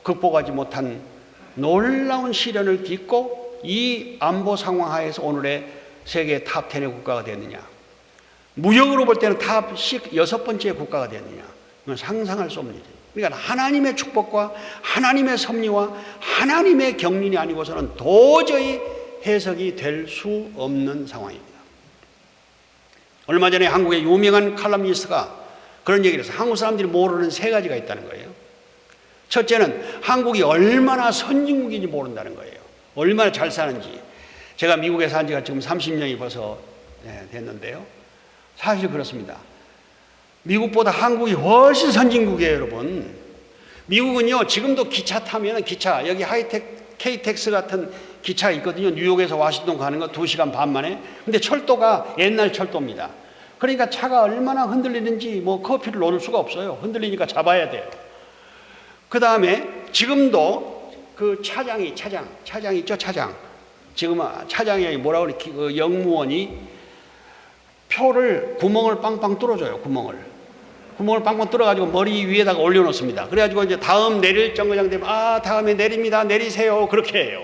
극복하지 못한 놀라운 시련을 딛고 이 안보 상황 하에서 오늘의 세계 탑 10의 국가가 됐느냐, 무역으로 볼 때는 탑 6번째 국가가 됐느냐, 이건 상상할 수 없는 일이에요. 그러니까 하나님의 축복과 하나님의 섭리와 하나님의 경륜이 아니고서는 도저히 해석이 될 수 없는 상황입니다. 얼마 전에 한국의 유명한 칼럼니스트가 그런 얘기를 해서 한국 사람들이 모르는 세 가지가 있다는 거예요. 첫째는 한국이 얼마나 선진국인지 모른다는 거예요. 얼마나 잘 사는지. 제가 미국에 산 지가 지금 30년이 벌써 됐는데요. 사실 그렇습니다. 미국보다 한국이 훨씬 선진국이에요, 여러분. 미국은요, 지금도 기차 타면 기차, 여기 하이텍, KTX 같은 기차 있거든요. 뉴욕에서 워싱턴 가는 거 2시간 반 만에. 근데 철도가 옛날 철도입니다. 그러니까 차가 얼마나 흔들리는지 뭐 커피를 놓을 수가 없어요. 흔들리니까 잡아야 돼요. 그 다음에 지금도 그 차장 있죠, 차장. 지금 차장이 뭐라고 그래, 그 영무원이 표를 구멍을 빵빵 뚫어줘요, 구멍을 빵빵 뚫어가지고 머리 위에다가 올려놓습니다. 그래가지고 이제 다음 내릴 정거장 되면 다음에 내립니다, 내리세요, 그렇게 해요.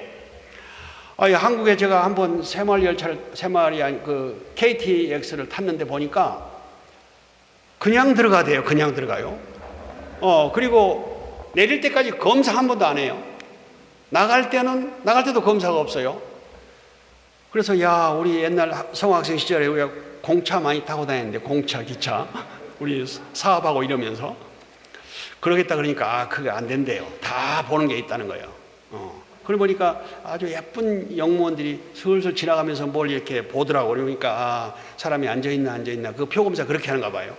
한국에 제가 한번 새마을이 아니 그 KTX를 탔는데 보니까 그냥 들어가대요. 그냥 들어가요. 그리고 내릴 때까지 검사 한 번도 안 해요. 나갈 때도 검사가 없어요. 그래서 야, 우리 옛날 성학생 시절에 우리가 공차 많이 타고 다녔는데, 공차, 기차. 우리 사업하고 이러면서. 그러겠다 그러니까, 아, 그게 안 된대요. 다 보는 게 있다는 거예요. 그러고 보니까 아주 예쁜 영무원들이 슬슬 지나가면서 뭘 이렇게 보더라고. 그러니까, 아, 사람이 앉아있나. 그 표검사 그렇게 하는가 봐요.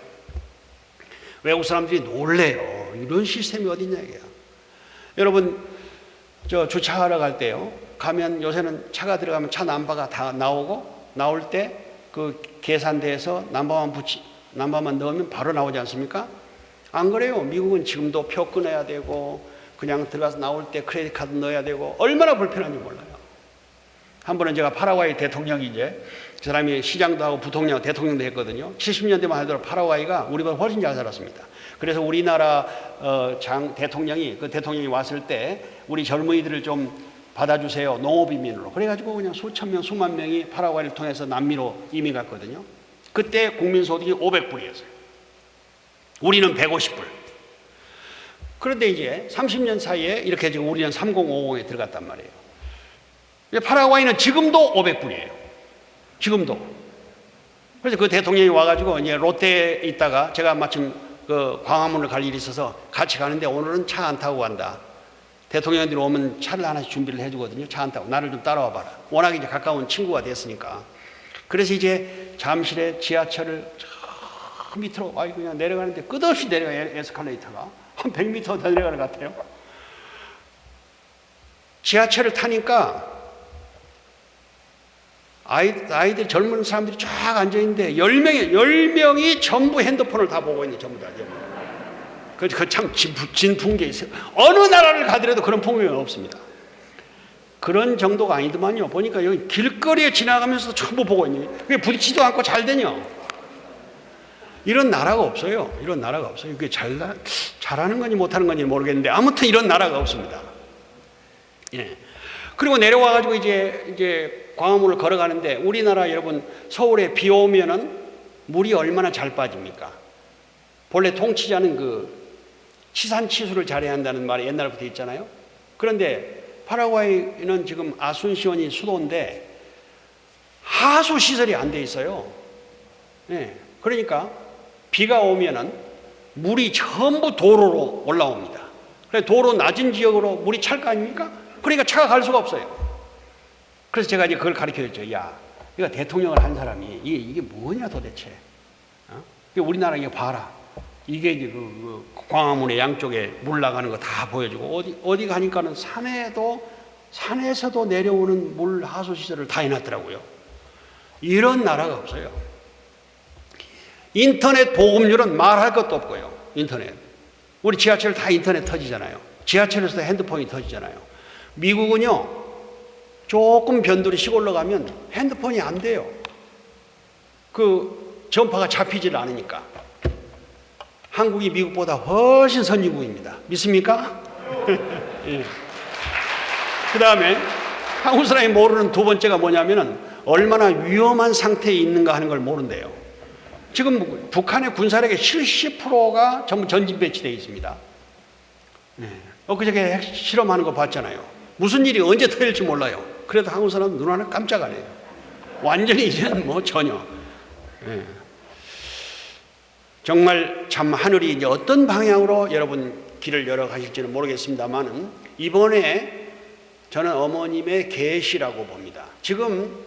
외국 사람들이 놀래요. 이런 시스템이 어딨냐, 이게요. 여러분, 저 주차하러 갈 때요. 가면 요새는 차가 들어가면 차 넘버가 다 나오고, 나올 때 그 계산대에서 넘버만 넣으면 바로 나오지 않습니까? 안 그래요. 미국은 지금도 표 끊어야 되고, 그냥 들어가서 나올 때 크레딧 카드 넣어야 되고, 얼마나 불편한지 몰라요. 한 번은 제가 파라과이 대통령이 이제, 그 사람이 시장도 하고 부통령, 대통령도 했거든요. 70년대만 하더라도 파라과이가 우리보다 훨씬 잘 살았습니다. 그래서 우리나라 대통령이, 그 대통령이 왔을 때 우리 젊은이들을 좀 받아주세요. 농업이민으로. 그래가지고 그냥 수천 명, 수만 명이 파라과이를 통해서 남미로 이민 갔거든요. 그때 국민소득이 500불이었어요. 우리는 150불. 그런데 이제 30년 사이에 이렇게 지금 우리는 3050에 들어갔단 말이에요. 파라과이는 지금도 500불이에요. 지금도. 그래서 그 대통령이 와가지고 이제 롯데에 있다가 제가 마침 그 광화문을 갈 일이 있어서 같이 가는데 오늘은 차 안 타고 간다. 대통령들이 오면 차를 하나씩 준비를 해주거든요. 차 안 타고. 나를 좀 따라와 봐라. 워낙 이제 가까운 친구가 됐으니까. 그래서 이제 잠실에 지하철을 저 밑으로 그냥 내려가는데 끝없이 내려가요. 에스컬레이터가. 한 100m 더 내려가는 것 같아요. 지하철을 타니까 아이들 젊은 사람들이 쫙 앉아있는데 10명이 전부 핸드폰을 다 보고 있는, 전부 다. 그 참 진풍계 있어요. 어느 나라를 가더라도 그런 풍경은 없습니다. 그런 정도가 아니더만요. 보니까 여기 길거리에 지나가면서도 전부 보고 있는, 그게 부딪히지도 않고 잘 되냐. 이런 나라가 없어요. 이런 나라가 없어요. 그게 잘하는 건지 못하는 건지 모르겠는데 아무튼 이런 나라가 없습니다. 예. 그리고 내려와가지고 이제 광화문을 걸어가는데 우리나라 여러분 서울에 비 오면은 물이 얼마나 잘 빠집니까? 본래 통치자는 그 치산치수를 잘해야 한다는 말이 옛날부터 있잖아요. 그런데 파라과이는 지금 아순시온이 수도인데 하수 시설이 안 돼 있어요. 네. 그러니까 비가 오면은 물이 전부 도로로 올라옵니다. 그래서 도로 낮은 지역으로 물이 찰 거 아닙니까? 그러니까 차가 갈 수가 없어요. 그래서 제가 이제 그걸 가르쳐줬죠. 야, 이거 대통령을 한 사람이 이게 뭐냐 도대체? 우리나라 이거 봐라. 이게 이제 그 광화문의 양쪽에 물 나가는 거 다 보여주고 어디 가니까는 산에서도 내려오는 물 하수 시설을 다 해놨더라고요. 이런 나라가 없어요. 인터넷 보급률은 말할 것도 없고요. 인터넷. 우리 지하철 다 인터넷 터지잖아요. 지하철에서도 핸드폰이 터지잖아요. 미국은요, 조금 변두리 시골로 가면 핸드폰이 안 돼요. 그 전파가 잡히질 않으니까. 한국이 미국보다 훨씬 선진국입니다. 믿습니까? 예. 그 다음에 한국 사람이 모르는 두 번째가 뭐냐면은 얼마나 위험한 상태에 있는가 하는 걸 모른대요. 지금 북한의 군사력의 70%가 전부 전진 배치되어 있습니다. 네. 엊그저께 실험하는 거 봤잖아요. 무슨 일이 언제 터질지 몰라요. 그래도 한국 사람은 눈 하나 깜짝 안 해요. 완전히 이제는 뭐 전혀. 네. 정말 참 하늘이 이제 어떤 방향으로 여러분 길을 열어가실지는 모르겠습니다만은 이번에 저는 어머님의 계시라고 봅니다. 지금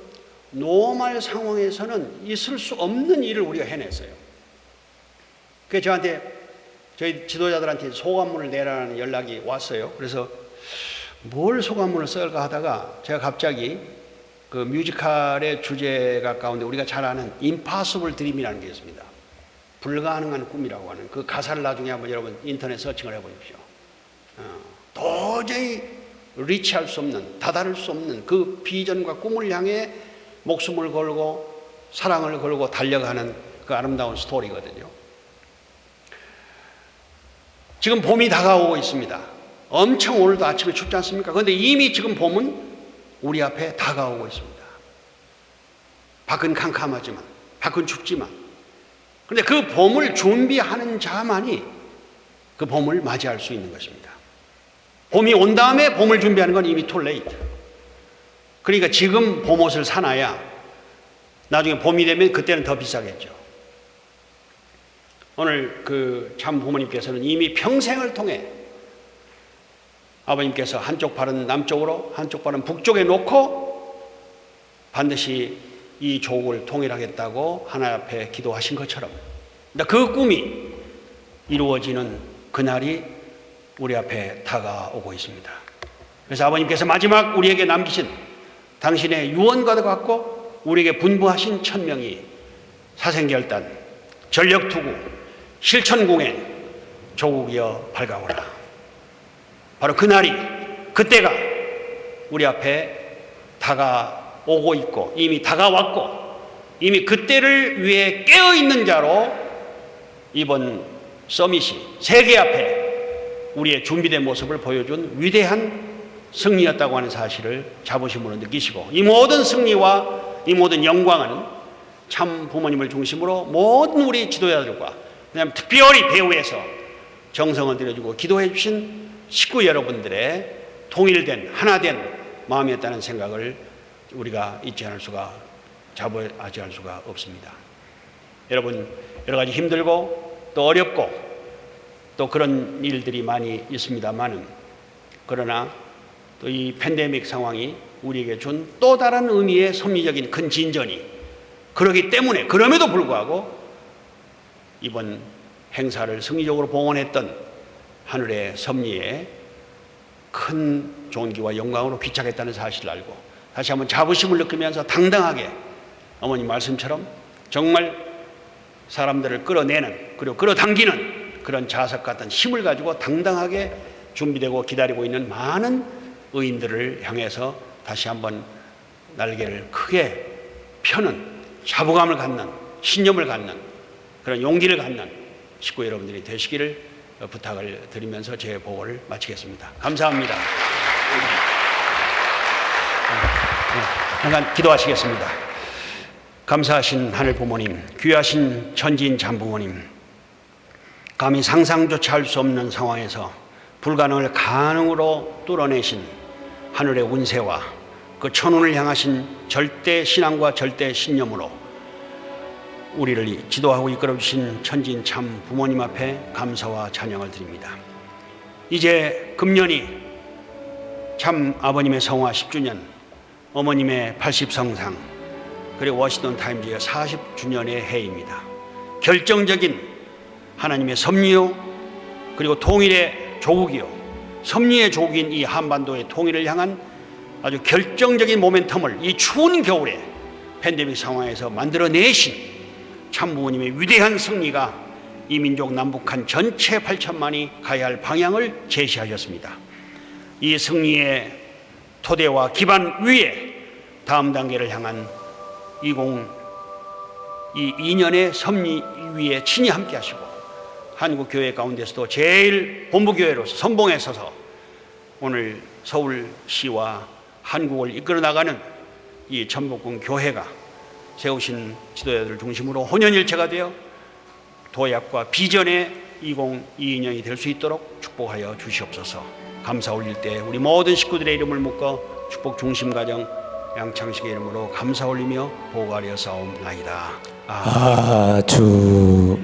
노멀 상황에서는 있을 수 없는 일을 우리가 해냈어요. 그래서 저한테 저희 지도자들한테 소감문을 내라는 연락이 왔어요. 그래서 뭘 소감문을 쓸까 하다가 제가 갑자기 그 뮤지컬의 주제가 가운데 우리가 잘 아는 임파서블 드림이라는 게 있습니다. 불가능한 꿈이라고 하는 그 가사를 나중에 한번 여러분 인터넷 서칭을 해보십시오. 도저히 리치할 수 없는, 다다를 수 없는 그 비전과 꿈을 향해 목숨을 걸고 사랑을 걸고 달려가는 그 아름다운 스토리거든요. 지금 봄이 다가오고 있습니다. 엄청 오늘도 아침에 춥지 않습니까? 그런데 이미 지금 봄은 우리 앞에 다가오고 있습니다. 밖은 캄캄하지만, 밖은 춥지만, 그런데 그 봄을 준비하는 자만이 그 봄을 맞이할 수 있는 것입니다. 봄이 온 다음에 봄을 준비하는 건 이미 too late. 그러니까 지금 봄옷을 사놔야 나중에 봄이 되면 그때는 더 비싸겠죠. 오늘 그 참 부모님께서는 이미 평생을 통해 아버님께서 한쪽 발은 남쪽으로 한쪽 발은 북쪽에 놓고 반드시 이 조국을 통일하겠다고 하나님 앞에 기도하신 것처럼 그 꿈이 이루어지는 그날이 우리 앞에 다가오고 있습니다. 그래서 아버님께서 마지막 우리에게 남기신 당신의 유언과도 같고 우리에게 분부하신 천명이 사생결단, 전력투구, 실천공행, 조국이여 밝아오라. 바로 그날이, 그때가 우리 앞에 다가오고 있고 이미 다가왔고 이미 그때를 위해 깨어있는 자로 이번 서밋이 세계 앞에 우리의 준비된 모습을 보여준 위대한 승리였다고 하는 사실을 자부심으로 느끼시고 이 모든 승리와 이 모든 영광은 참 부모님을 중심으로 모든 우리 지도자들과 그다음에 특별히 배후에서 정성을 들여주고 기도해 주신 식구 여러분들의 통일된 하나된 마음이었다는 생각을 우리가 잊지 않을 수가 자부하지 않을 수가 없습니다. 여러분 여러 가지 힘들고 또 어렵고 또 그런 일들이 많이 있습니다만은 그러나 또 이 팬데믹 상황이 우리에게 준 또 다른 의미의 섭리적인 큰 진전이 그러기 때문에 그럼에도 불구하고 이번 행사를 승리적으로 봉헌했던 하늘의 섭리에 큰 존귀와 영광으로 귀착했다는 사실을 알고 다시 한번 자부심을 느끼면서 당당하게 어머님 말씀처럼 정말 사람들을 끌어내는 그리고 끌어당기는 그런 자석 같은 힘을 가지고 당당하게 준비되고 기다리고 있는 많은 의인들을 향해서 다시 한번 날개를 크게 펴는 자부감을 갖는 신념을 갖는 그런 용기를 갖는 식구 여러분들이 되시기를 부탁을 드리면서 제 보고를 마치겠습니다. 감사합니다. 잠깐 기도하시겠습니다. 감사하신 하늘 부모님, 귀하신 천지인 참부모님, 감히 상상조차 할 수 없는 상황에서 불가능을 가능으로 뚫어내신 하늘의 운세와 그 천운을 향하신 절대 신앙과 절대 신념으로 우리를 지도하고 이끌어 주신 천지인 참 부모님 앞에 감사와 찬양을 드립니다. 이제 금년이 참 아버님의 성화 10주년, 어머님의 80성상, 그리고 워싱턴 타임즈의 40주년의 해입니다. 결정적인 하나님의 섭리요, 그리고 통일의 조국이요, 섭리의 조국인 이 한반도의 통일을 향한 아주 결정적인 모멘텀을 이 추운 겨울에 팬데믹 상황에서 만들어내신 참부모님의 위대한 승리가 이 민족 남북한 전체 8천만이 가야 할 방향을 제시하셨습니다. 이 승리의 토대와 기반 위에 다음 단계를 향한 2022년의 섭리 위에 친히 함께 하시고 한국교회 가운데서도 제일 본부교회로서 선봉에 서서 오늘 서울시와 한국을 이끌어 나가는 이 천복궁 교회가 세우신 지도자들을 중심으로 혼연일체가 되어 도약과 비전의 2022년이 될 수 있도록 축복하여 주시옵소서. 감사 올릴 때 우리 모든 식구들의 이름을 묶어 축복 중심 가정 양창식의 이름으로 감사 올리며 보고하려 싸움나이다. 아주